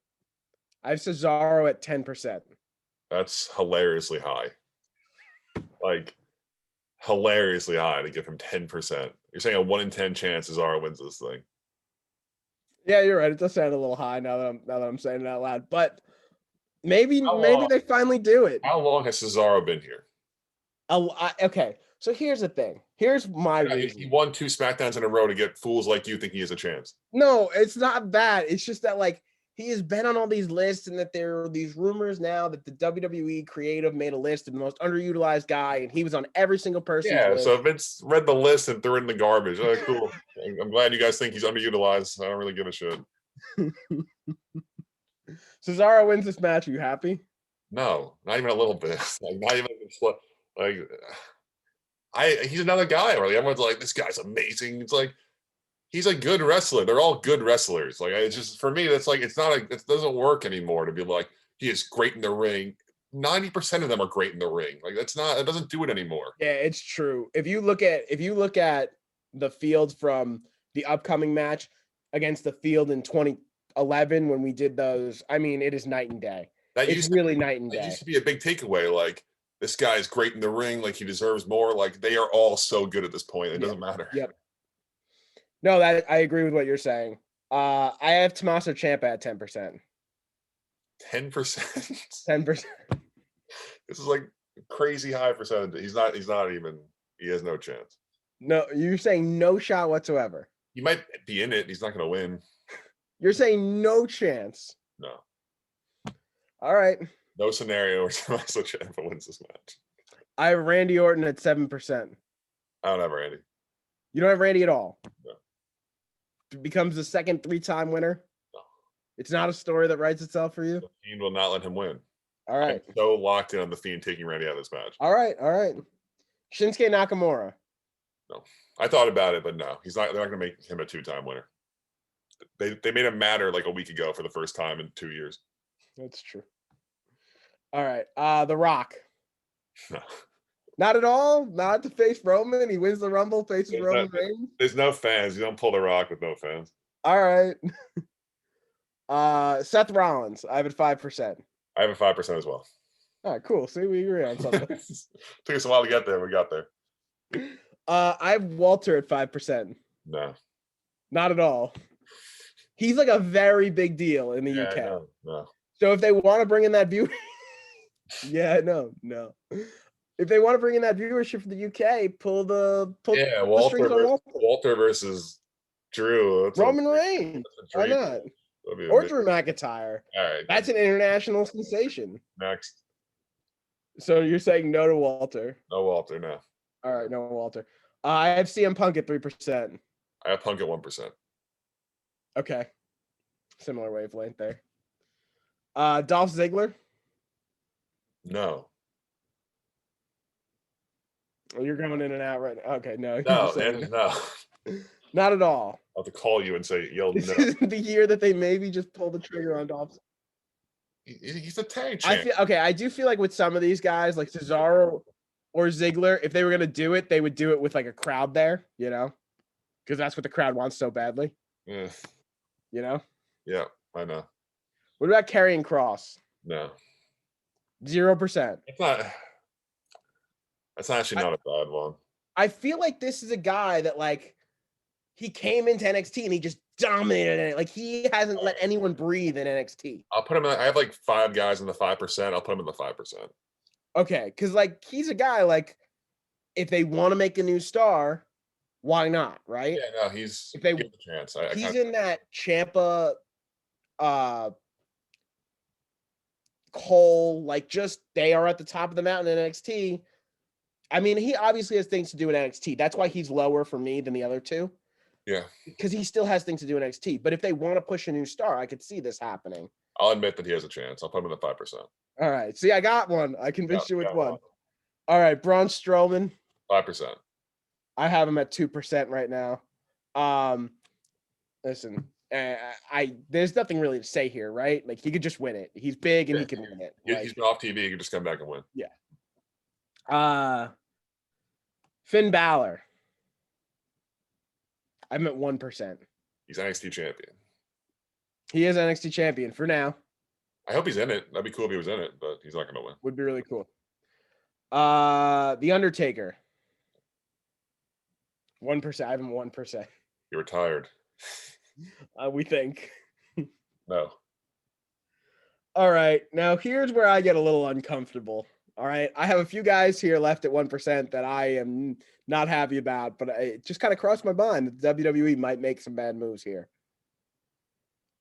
I have Cesaro at 10%. That's hilariously high. Like hilariously high to give him 10%. You're saying a 1 in 10 chance Cesaro wins this thing. Yeah, you're right. It does sound a little high now that I'm saying it out loud, but maybe they finally do it. How long has Cesaro been here? Okay, so here's the thing. Here's my reason. He won 2 SmackDowns in a row to get fools like you think he has a chance. No, it's not that. It's just that like he has been on all these lists, and that there are these rumors now that the WWE creative made a list of the most underutilized guy, and he was on every single person's list. So Vince read the list and threw it in the garbage. Oh, cool. I'm glad you guys think he's underutilized. I don't really give a shit. Cesaro wins this match. Are you happy? No, not even a little bit. Like not even like he's another guy where everyone's like, this guy's amazing. It's like he's a good wrestler. They're all good wrestlers. Like it's just for me, that's like it doesn't work anymore to be like he is great in the ring. 90% of them are great in the ring. Like it doesn't do it anymore. Yeah, it's true. If you look at the field from the upcoming match against the field in 2011 when we did those, I mean, it is night and day. It's really night and day. It used to be a big takeaway. Like this guy is great in the ring. Like he deserves more. Like they are all so good at this point. It doesn't matter. Yep. No, that I agree with what you're saying. I have Tommaso Ciampa at 10%. 10%. 10%. This is like crazy high percentage. He's not even. He has no chance. No, you're saying no shot whatsoever. He might be in it. He's not going to win. You're saying no chance. No. All right. No scenario where Tommaso Ciampa wins this match. I have Randy Orton at 7%. I don't have Randy. You don't have Randy at all? No. Becomes the second 3-time winner? No. It's not a story that writes itself for you? The Fiend will not let him win. All right. I'm so locked in on the Fiend taking Randy out of this match. All right. Shinsuke Nakamura. No, I thought about it, but no, he's not. They're not going to make him a 2-time winner. They made him matter like a week ago for the first time in 2 years. That's true. All right. The Rock. No. Not at all. Not to face Roman. He wins the Rumble, faces Roman Reigns. There's no fans. You don't pull The Rock with no fans. All right. Seth Rollins. I have it 5%. I have a 5% as well. All right, cool. See, we agree on something. Took us a while to get there. We got there. I have Walter at 5%. No. Not at all. He's like a very big deal in the UK. No. So if they want to bring in that view, no. If they want to bring in that viewership from the UK, pull the Walter versus Drew. Roman Reigns. Why not? Or Drew McIntyre. All right. That's an international sensation. Next. So you're saying no to Walter? No Walter, no. All right, no Walter. I have CM Punk at 3%. I have Punk at 1%. Okay. Similar wavelength there. Dolph Ziggler? No. Oh, you're going in and out right now. Okay, no. No. Not at all. I'll have to call you and say, yo, This no. isn't the year that they maybe just pull the trigger on Dolph. He's a tag champ. I do feel like with some of these guys, like Cesaro or Ziggler, if they were going to do it, they would do it with like a crowd there, you know? Because that's what the crowd wants so badly. Yeah. You know? Yeah, I know. What about Karrion Kross? No. 0%. That's actually not a bad one. I feel like this is a guy that like he came into NXT and he just dominated it. Like he hasn't let anyone breathe in NXT. I'll put him in. I have like 5 guys in the 5%. I'll put him in the 5%. Okay, because like he's a guy like if they want to make a new star, why not? Right? Yeah, no, he's if they give him a chance. He's in that Ciampa, Cole, like just they are at the top of the mountain in NXT. I mean, he obviously has things to do in NXT. That's why he's lower for me than the other two. Yeah. Because he still has things to do in NXT. But if they want to push a new star, I could see this happening. I'll admit that he has a chance. I'll put him in the 5%. All right. See, I got one. I convinced you with one. All right. Braun Strowman. 5%. I have him at 2% right now. Listen, there's nothing really to say here, right? Like he could just win it. He's big and he can win it. He's been off TV. He can just come back and win. Yeah. Finn Balor. I'm at 1%. He's NXT champion. He is NXT champion for now. I hope he's in it. That'd be cool if he was in it, but he's not going to win. Would be really cool. The Undertaker. 1%. I have him 1%. You're retired. We think. No. All right. Now here's where I get a little uncomfortable. All right. I have a few guys here left at 1% that I am not happy about, but it just kind of crossed my mind that WWE might make some bad moves here.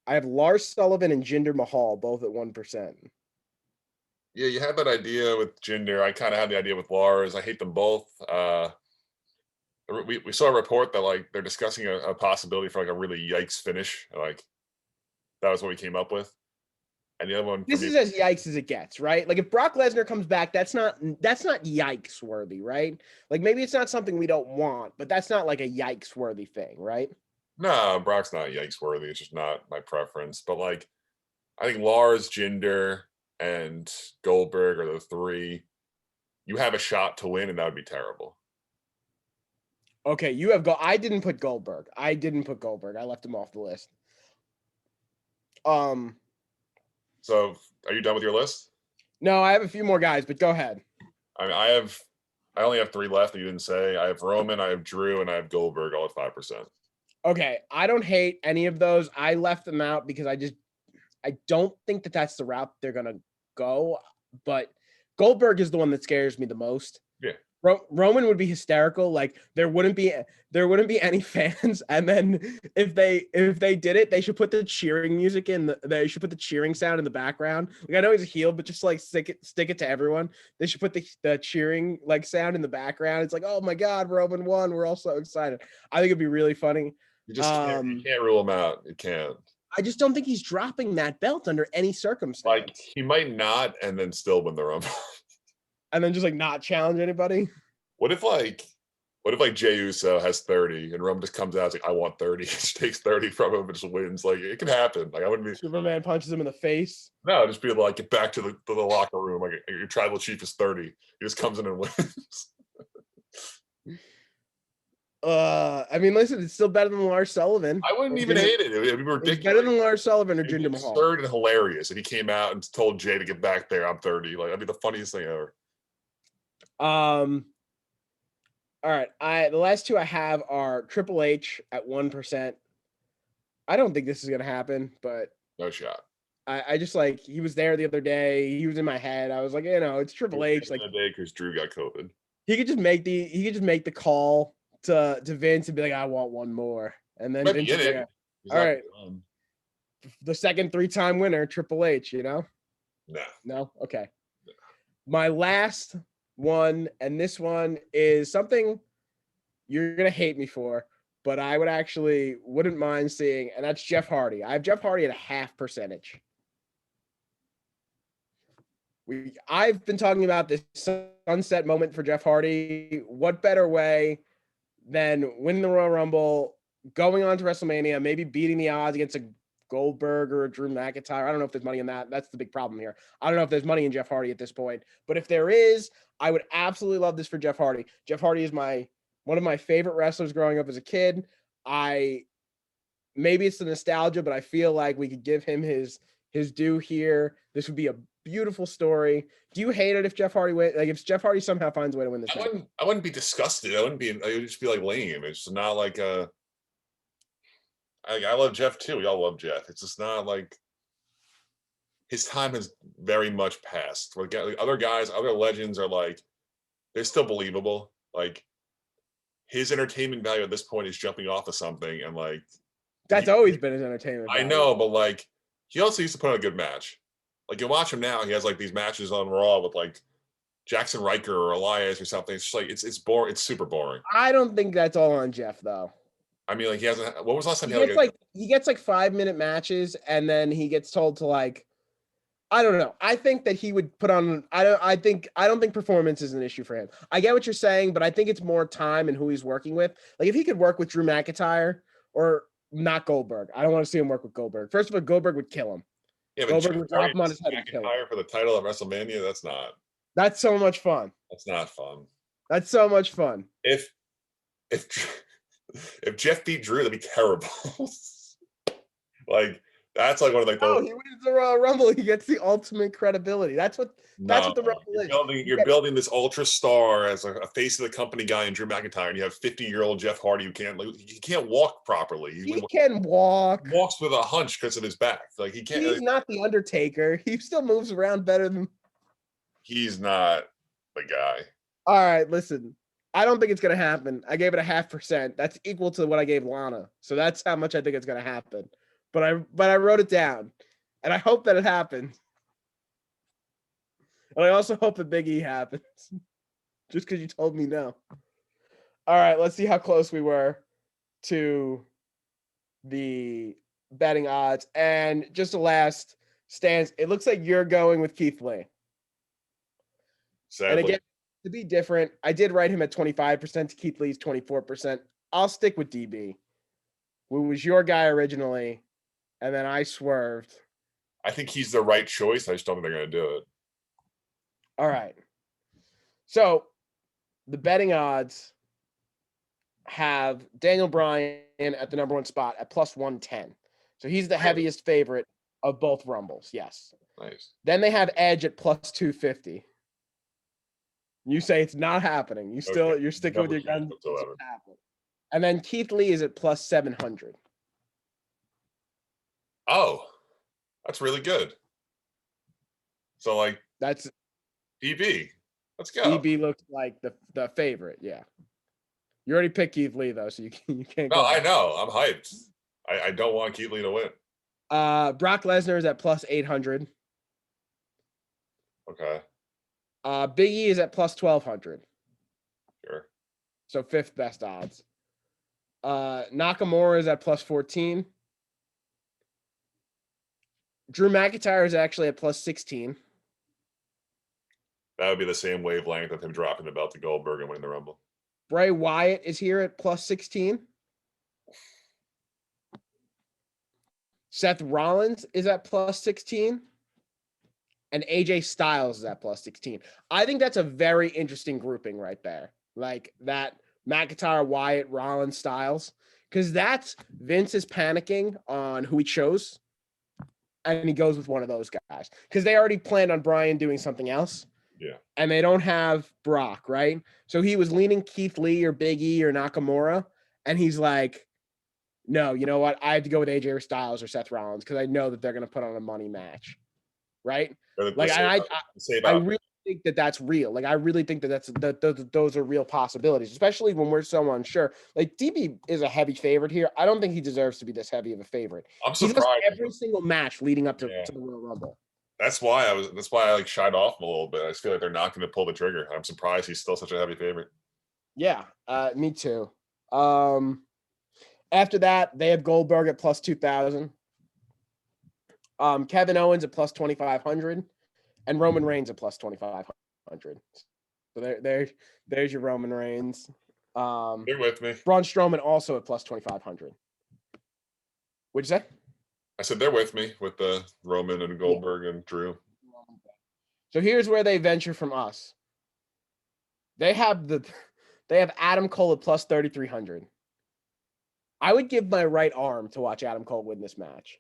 I have Lars Sullivan and Jinder Mahal both at 1%. Yeah, you had that idea with Jinder. I kind of had the idea with Lars. I hate them both. We saw a report that like they're discussing a possibility for like a really yikes finish. Like that was what we came up with. And the other one, this is as yikes as it gets, right? Like if Brock Lesnar comes back, that's not yikes worthy, right? Like maybe it's not something we don't want, but that's not like a yikes worthy thing, right? No, Brock's not yikes worthy. It's just not my preference. But like, I think Lars, Jinder, and Goldberg are the 3. You have a shot to win, and that would be terrible. Okay, you have I didn't put Goldberg. I left him off the list. So, are you done with your list? No, I have a few more guys, but go ahead. I mean, I only have 3 left that you didn't say. I have Roman, I have Drew, and I have Goldberg all at 5%. Okay, I don't hate any of those. I left them out because I don't think that that's the route they're gonna go. But Goldberg is the one that scares me the most. Yeah. Roman would be hysterical. Like there wouldn't be any fans, and then if they did it, they should put the cheering music in. They should put the cheering sound in the background. Like I know he's a heel, but just like stick it to everyone. They should put the cheering like sound in the background. It's like, oh my God, Roman won. We're all so excited. I think it'd be really funny. You just you can't rule him out. You can't. I just don't think he's dropping that belt under any circumstance. Like he might not, and then still win the Rumble. And then just like not challenge anybody. What if like What if like Jey Uso has 30 and Roman just comes out, it's like, I want 30, just takes 30 from him and just wins? Like it can happen. Like I wouldn't be Superman punches him in the face. no, just be like, get back to the locker room. Like your tribal chief is 30. He just comes in and wins. I mean, listen, it's still better than Lars Sullivan. I wouldn't even hate it. It would be ridiculous. It's better than Lars Sullivan or It'd be Jinder Mahal. absurd and hilarious. And he came out and told Jay to get back there. I'm 30. Like that'd be the funniest thing ever. All right. The last two I have are Triple H at 1%. I don't think this is gonna happen, but No shot. I just like he was there the other day. He was in my head. I was like, it's Triple H. Like day because Drew got COVID. He could just make the call to Vince and be like, I want one more. And then Vince is like, all right. The second 3-time winner, Triple H, No? No? Okay. No. My last one, and this one is something you're gonna hate me for, but I wouldn't mind seeing, and that's Jeff Hardy. I have Jeff Hardy at a 0.5%. I've been talking about this sunset moment for Jeff Hardy. What better way than winning the Royal Rumble, going on to WrestleMania, maybe beating the odds against a Goldberg or a Drew McIntyre? I don't know if there's money in that. That's the big problem here. I don't know if there's money in Jeff Hardy at this point, but if there is, I would absolutely love this for Jeff Hardy. Jeff Hardy is one of my favorite wrestlers growing up as a kid. Maybe it's the nostalgia, but I feel like we could give him his due here. This would be a beautiful story. Do you hate it if Jeff Hardy if Jeff Hardy somehow finds a way to win this? I wouldn't be disgusted. It would just be like lame. It's not like I love Jeff too. We all love Jeff. It's just not like his time has very much passed. Like other guys, other legends are like they're still believable. Like his entertainment value at this point is jumping off of something, and like that's always been his entertainment value. I know, but like he also used to put on a good match. Like you watch him now, he has like these matches on Raw with like Jackson Riker or Elias or something. It's just like it's boring. It's super boring. I don't think that's all on Jeff though. I mean, like he hasn't. What was the last time he gets like 5-minute matches, and then he gets told to like, I don't know. I think that he would put on. I don't think performance is an issue for him. I get what you're saying, but I think it's more time and who he's working with. Like if he could work with Drew McIntyre or not Goldberg, I don't want to see him work with Goldberg. First of all, Goldberg would kill him. Yeah, but Goldberg would drop him on his head and kill him. For the title at WrestleMania, that's so much fun. That's not fun. That's so much fun. If Jeff beat Drew, that'd be terrible. Like that's like one of like he wins the Royal Rumble. He gets the ultimate credibility. That's what the Rumble is. You're building this ultra star as a face of the company guy in Drew McIntyre, and you have 50-year-old Jeff Hardy who can't walk properly. He can walk. He walks with a hunch because of his back. Like he can't. He's not the Undertaker. He still moves around better than. He's not the guy. All right, listen. I don't think it's gonna happen. I gave it a 0.5%. That's equal to what I gave Lana. So that's how much I think it's gonna happen. But I wrote it down, and I hope that it happens. And I also hope that Big E happens, just because you told me no. All right, let's see how close we were to the betting odds. And just the last stance, it looks like you're going with Keith Lee. Sadly. And again, to be different, I did write him at 25%. Keith Lee's 24%. I'll stick with DB, who was your guy originally. And then I swerved. I think he's the right choice. I just don't think they're going to do it. All right. So the betting odds have Daniel Bryan at the number 1 spot at plus 110. So he's the heaviest favorite of both Rumbles. Yes. Nice. Then they have Edge at plus 250. You say it's not happening. You're sticking with your guns. And then Keith Lee is at plus 700. Oh, that's really good. So like that's DB. Let's go. DB looks like the favorite. Yeah. You already picked Keith Lee though, so you can't. No, I know. I'm hyped. I don't want Keith Lee to win. Brock Lesnar is at plus 800. Okay. Big E is at plus 1200. Sure. So 5th best odds. Nakamura is at plus 14. Drew McIntyre is actually at plus 16. That would be the same wavelength of him dropping the belt to Goldberg and winning the Rumble. Bray Wyatt is here at plus 16. Seth Rollins is at plus 16. And AJ Styles is at plus 16. I think that's a very interesting grouping right there. Like that McIntyre, Wyatt, Rollins, Styles. Because that's Vince is panicking on who he chose. And he goes with one of those guys. Because they already planned on Bryan doing something else. Yeah. And they don't have Brock, right? So he was leaning Keith Lee or Big E or Nakamura. And he's like, no, you know what? I have to go with AJ or Styles or Seth Rollins because I know that they're going to put on a money match. Right? Like, I really think that that's real. Like, I really think that those are real possibilities, especially when we're so unsure. Like, DB is a heavy favorite here. I don't think he deserves to be this heavy of a favorite. I'm surprised. He lost every single match leading up to the Royal Rumble. That's why I like shied off a little bit. I just feel like they're not going to pull the trigger. I'm surprised he's still such a heavy favorite. Yeah, me too. After that, they have Goldberg at plus 2,000. Kevin Owens at plus 2,500, and Roman Reigns at plus 2,500. So there's your Roman Reigns. They're with me. Braun Strowman also at plus 2,500. What'd you say? I said they're with me with the Roman and Goldberg and Drew. So here's where they venture from us. They have Adam Cole at plus 3,300. I would give my right arm to watch Adam Cole win this match.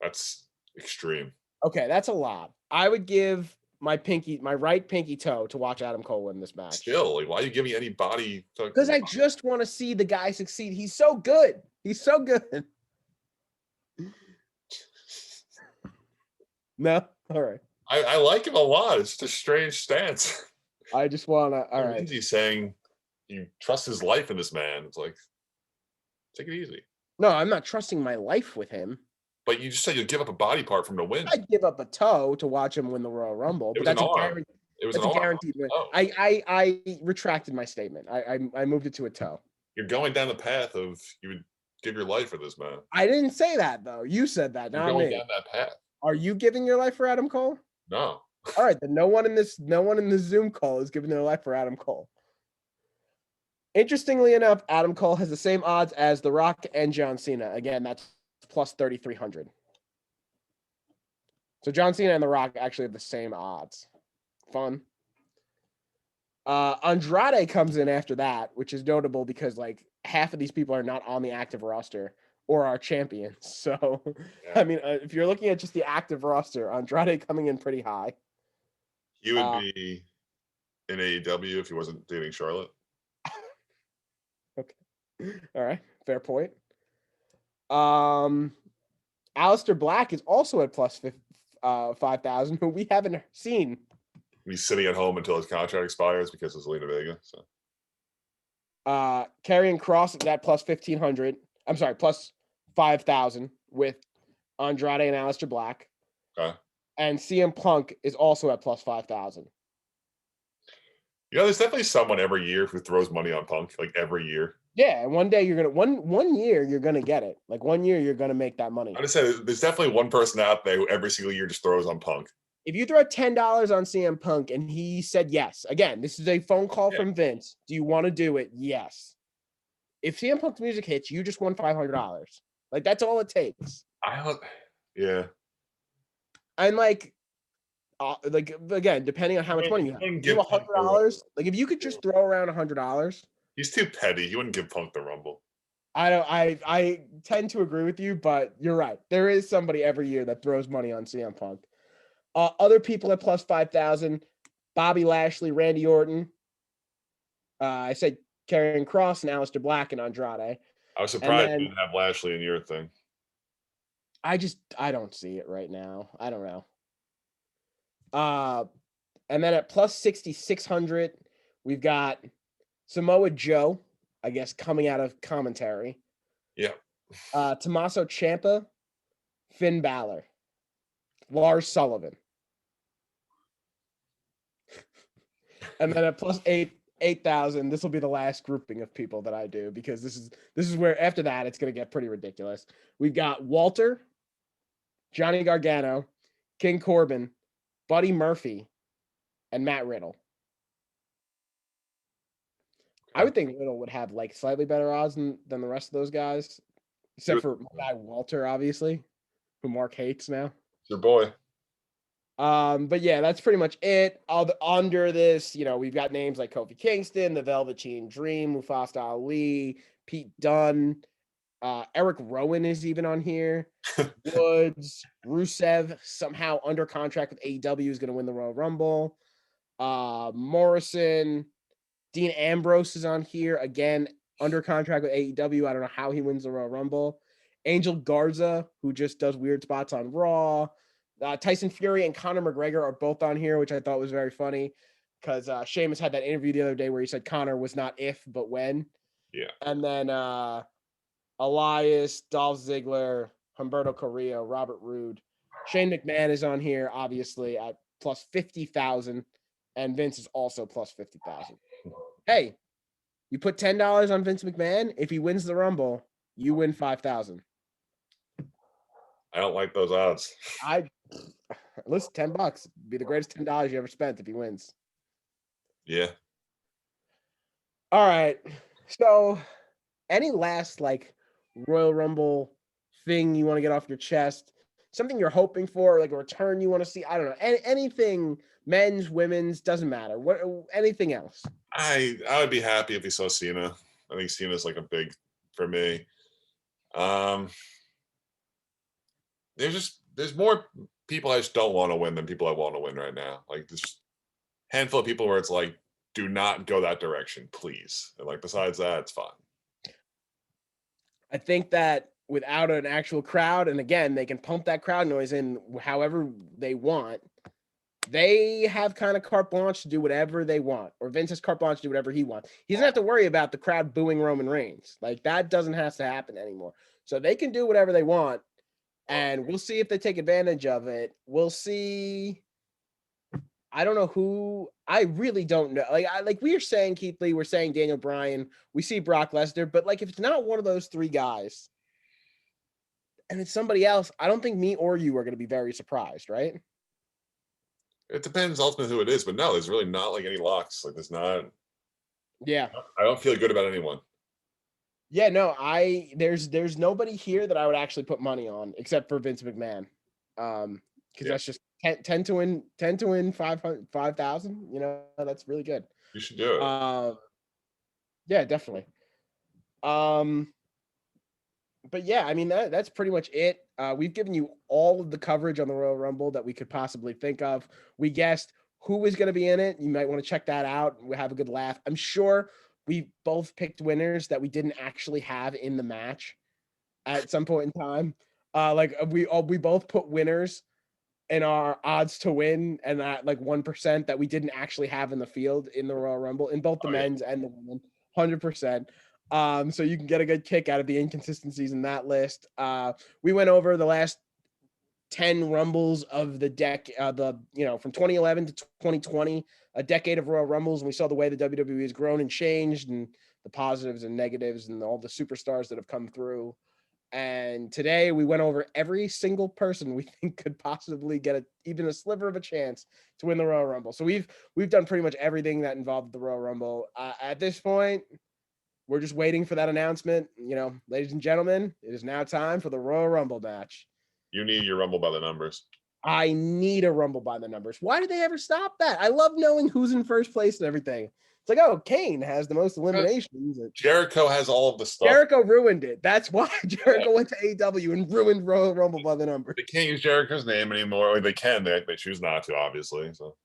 That's extreme. Okay, that's a lot. I would give my right pinky toe to watch Adam Cole win this match. Still, like, why are you giving me any body? Because I just want to see the guy succeed. He's so good. He's so good. No? All right. I like him a lot. It's just a strange stance. I just want to. All right. Lindsay's saying you trust his life in this man. It's like, take it easy. No, I'm not trusting my life with him. But you just said you'd give up a body part from the win. I'd give up a toe to watch him win the Royal Rumble. But that's a guaranteed win. Oh. I retracted my statement. I moved it to a toe. You're going down the path of you would give your life for this man. I didn't say that though. You said that. You're going down that path. Are you giving your life for Adam Cole? No. All right, then no one in this Zoom call is giving their life for Adam Cole. Interestingly enough, Adam Cole has the same odds as The Rock and John Cena. Again, that's plus 3,300. So John Cena and The Rock actually have the same odds. Fun. Andrade comes in after that, which is notable because like half of these people are not on the active roster or are champions. So, yeah. I mean, if you're looking at just the active roster, Andrade coming in pretty high. He would be in AEW if he wasn't dating Charlotte. Okay. All right. Fair point. Aleister Black is also at plus 5,000, who we haven't seen. He's sitting at home until his contract expires because of Zelina Vega. So. Karrion Kross is at plus 1,500. I'm sorry, plus 5,000 with Andrade and Aleister Black. Okay. And CM Punk is also at plus 5,000. You know, there's definitely someone every year who throws money on Punk, like every year. Yeah, and one day you're gonna one year you're gonna get it. Like 1 year you're gonna make that money. I just said there's definitely one person out there who every single year just throws on Punk. If you throw $10 on CM Punk and he said yes, again, this is a phone call from Vince. Do you want to do it? Yes. If CM Punk's music hits, you just won $500. Like that's all it takes. Yeah. And like again, depending on how much money you have, give $100. Like if you could just throw around $100. He's too petty. He wouldn't give Punk the Rumble. I tend to agree with you, but you're right. There is somebody every year that throws money on CM Punk. Other people at plus 5,000: Bobby Lashley, Randy Orton. I said Karrion Kross and Aleister Black and Andrade. I was surprised you didn't have Lashley in your thing. I don't see it right now. I don't know. And then at plus 6,600, we've got Samoa Joe, I guess, coming out of commentary. Yeah. Tommaso Ciampa, Finn Balor, Lars Sullivan. And then at plus 8,000, this will be the last grouping of people that I do because this is where after that it's going to get pretty ridiculous. We've got Walter, Johnny Gargano, King Corbin, Buddy Murphy, and Matt Riddle. I would think Riddle would have like slightly better odds than the rest of those guys, except for my guy Walter, obviously, who Mark hates now. It's your boy. But yeah, that's pretty much it. Under this, we've got names like Kofi Kingston, the Velveteen Dream, Mustafa Ali, Pete Dunne, Eric Rowan is even on here. Woods, Rusev, somehow under contract with AEW, is going to win the Royal Rumble. Morrison, Dean Ambrose is on here again, under contract with AEW. I don't know how he wins the Royal Rumble. Angel Garza, who just does weird spots on Raw. Tyson Fury and Conor McGregor are both on here, which I thought was very funny because Sheamus had that interview the other day where he said Conor was not if, but when. Yeah. And then Elias, Dolph Ziggler, Humberto Carrillo, Robert Roode. Shane McMahon is on here, obviously, at plus 50,000. And Vince is also plus 50,000. Hey, you put $10 on Vince McMahon. If he wins the Rumble, you win 5,000. I don't like those odds. Listen, $10 be the greatest $10 you ever spent if he wins. Yeah. All right. So, any last Royal Rumble thing you want to get off your chest? Something you're hoping for, like a return you want to see? I don't know. Anything, men's, women's, doesn't matter. What? Anything else? I would be happy if we saw Cena. I think Cena's like a big for me. There's more people I just don't want to win than people I want to win right now. Like there's a handful of people where it's like, do not go that direction, please. And like besides that, it's fine. I think that without an actual crowd, and again, they can pump that crowd noise in however they want. They have kind of carte blanche to do whatever they want, or Vince has carte blanche to do whatever he wants. He doesn't have to worry about the crowd booing Roman Reigns. Like that doesn't have to happen anymore. So they can do whatever they want, and we'll see if they take advantage of it. We'll see. I don't know who. I really don't know. Like we are saying Keith Lee, we're saying Daniel Bryan, we see Brock Lesnar, but like if it's not one of those three guys, and it's somebody else, I don't think me or you are going to be very surprised, right? It depends ultimately who it is, but no, there's really not like any locks. Like there's not. Yeah. I don't feel good about anyone. Yeah, no, there's nobody here that I would actually put money on except for Vince McMahon. Because that's just 10 to win 5,000, that's really good. You should do it. Yeah, definitely. But yeah, I mean that's pretty much it. We've given you all of the coverage on the Royal Rumble that we could possibly think of. We guessed who was going to be in it. You might want to check that out. We have a good laugh. I'm sure we both picked winners that we didn't actually have in the match at some point in time. We both put winners in our odds to win, and at 1% that we didn't actually have in the field in the Royal Rumble in both the men's and the women, 100%. So you can get a good kick out of the inconsistencies in that list. We went over the last 10 Rumbles of the from 2011 to 2020, a decade of Royal Rumbles, and we saw the way the WWE has grown and changed, and the positives and negatives, and all the superstars that have come through. And today we went over every single person we think could possibly get even a sliver of a chance to win the Royal Rumble. So we've done pretty much everything that involved the Royal Rumble. At this point, we're just waiting for that announcement. Ladies and gentlemen, it is now time for the Royal Rumble match. You need your Rumble by the numbers. I need a Rumble by the numbers. Why did they ever stop that? I love knowing who's in first place and everything. It's like, oh, Kane has the most eliminations. Jericho has all of the stuff. Jericho ruined it. That's why Jericho went to AEW and ruined Royal Rumble by the numbers. They can't use Jericho's name anymore. Or they can. They choose not to, obviously. So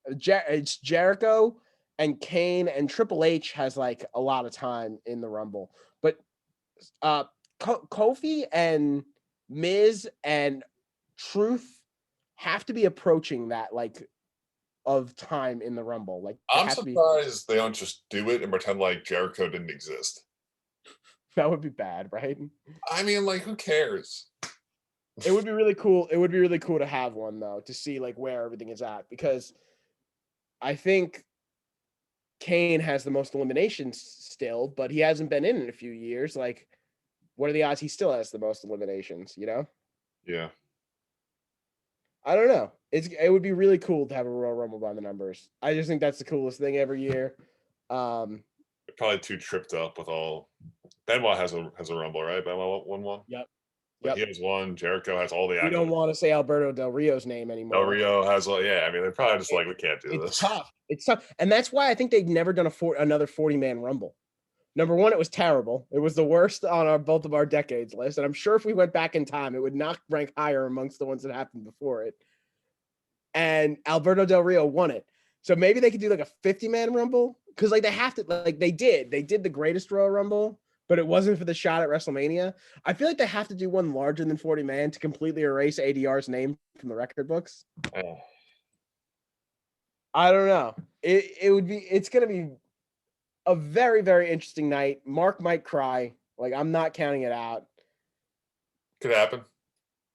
it's Jericho and Kane, and Triple H has a lot of time in the Rumble. But Kofi and Miz and Truth have to be approaching that of time in the Rumble. I'm surprised they don't just do it and pretend like Jericho didn't exist. That would be bad, right? I mean, who cares? It would be really cool. It would be really cool to have one though, to see where everything is at, because I think Kane has the most eliminations still, but he hasn't been in a few years. What are the odds he still has the most eliminations? Yeah. I don't know. It would be really cool to have a Royal Rumble by the numbers. I just think that's the coolest thing every year. probably too tripped up with all. Benoit has a Rumble, right? Benoit won one. Yep. But Yep. he has one. Jericho has all the We don't accolades. want to say Alberto Del Rio's name Del anymore. Rio has, yeah. I mean, they're probably just like, we can't do It's this. tough. It's tough. And that's why I think they've never done another 40-man Rumble. Number one, it was terrible. It was the worst on both of our decades list. And I'm sure if we went back in time, it would not rank higher amongst the ones that happened before it. And Alberto Del Rio won it. So maybe they could do like a 50-man Rumble. Because like they have to, like they did the greatest Royal Rumble, but it wasn't for the shot at WrestleMania. I feel like they have to do one larger than 40-man to completely erase ADR's name from the record books. Oh. I don't know. It's gonna be a very, very interesting night. Mark might cry. Like, I'm not counting it out. Could happen.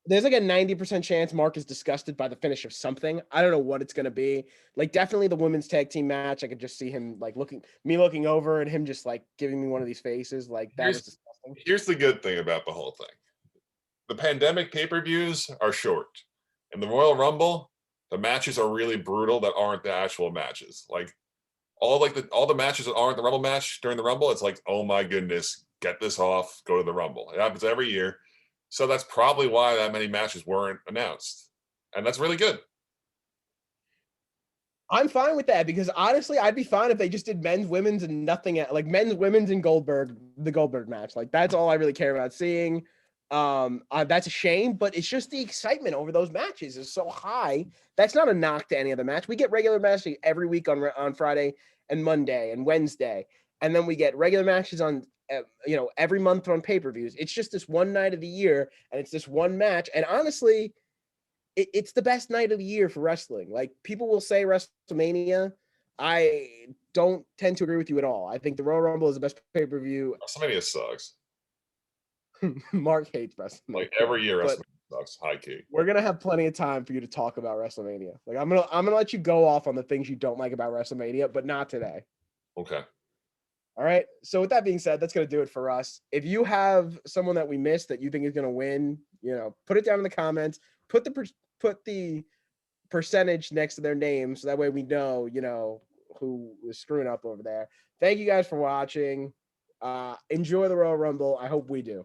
There's like a 90% chance Mark is disgusted by the finish of something. I don't know what it's gonna be. Like, definitely the women's tag team match. I could just see him like looking over and him just like giving me one of these faces. Like, that was disgusting. Here's the good thing about the whole thing. The pandemic pay-per-views are short. In the Royal Rumble, the matches are really brutal that aren't the actual matches. Like all the matches that aren't the Rumble match during the Rumble, it's like, oh my goodness, get this off, go to the Rumble. It happens every year. So that's probably why that many matches weren't announced. And that's really good. I'm fine with that because honestly, I'd be fine if they just did men's, women's, and nothing else. Like men's, women's, and the Goldberg match. Like that's all I really care about seeing. That's a shame, but it's just the excitement over those matches is so high. That's not a knock to any other match. We get regular matches every week on Friday and Monday and Wednesday, and then we get regular matches on every month on pay-per-views. It's just this one night of the year, and it's this one match. And honestly, it's the best night of the year for wrestling. Like people will say WrestleMania. I don't tend to agree with you at all. I think the Royal Rumble is the best pay-per-view. WrestleMania sucks. Mark hates WrestleMania. Like every year, WrestleMania sucks. High key. We're gonna have plenty of time for you to talk about WrestleMania. Like I'm gonna let you go off on the things you don't like about WrestleMania, but not today. Okay. All right. So with that being said, that's gonna do it for us. If you have someone that we missed that you think is gonna win, put it down in the comments. Put the percentage next to their name so that way we know, who was screwing up over there. Thank you guys for watching. Enjoy the Royal Rumble. I hope we do.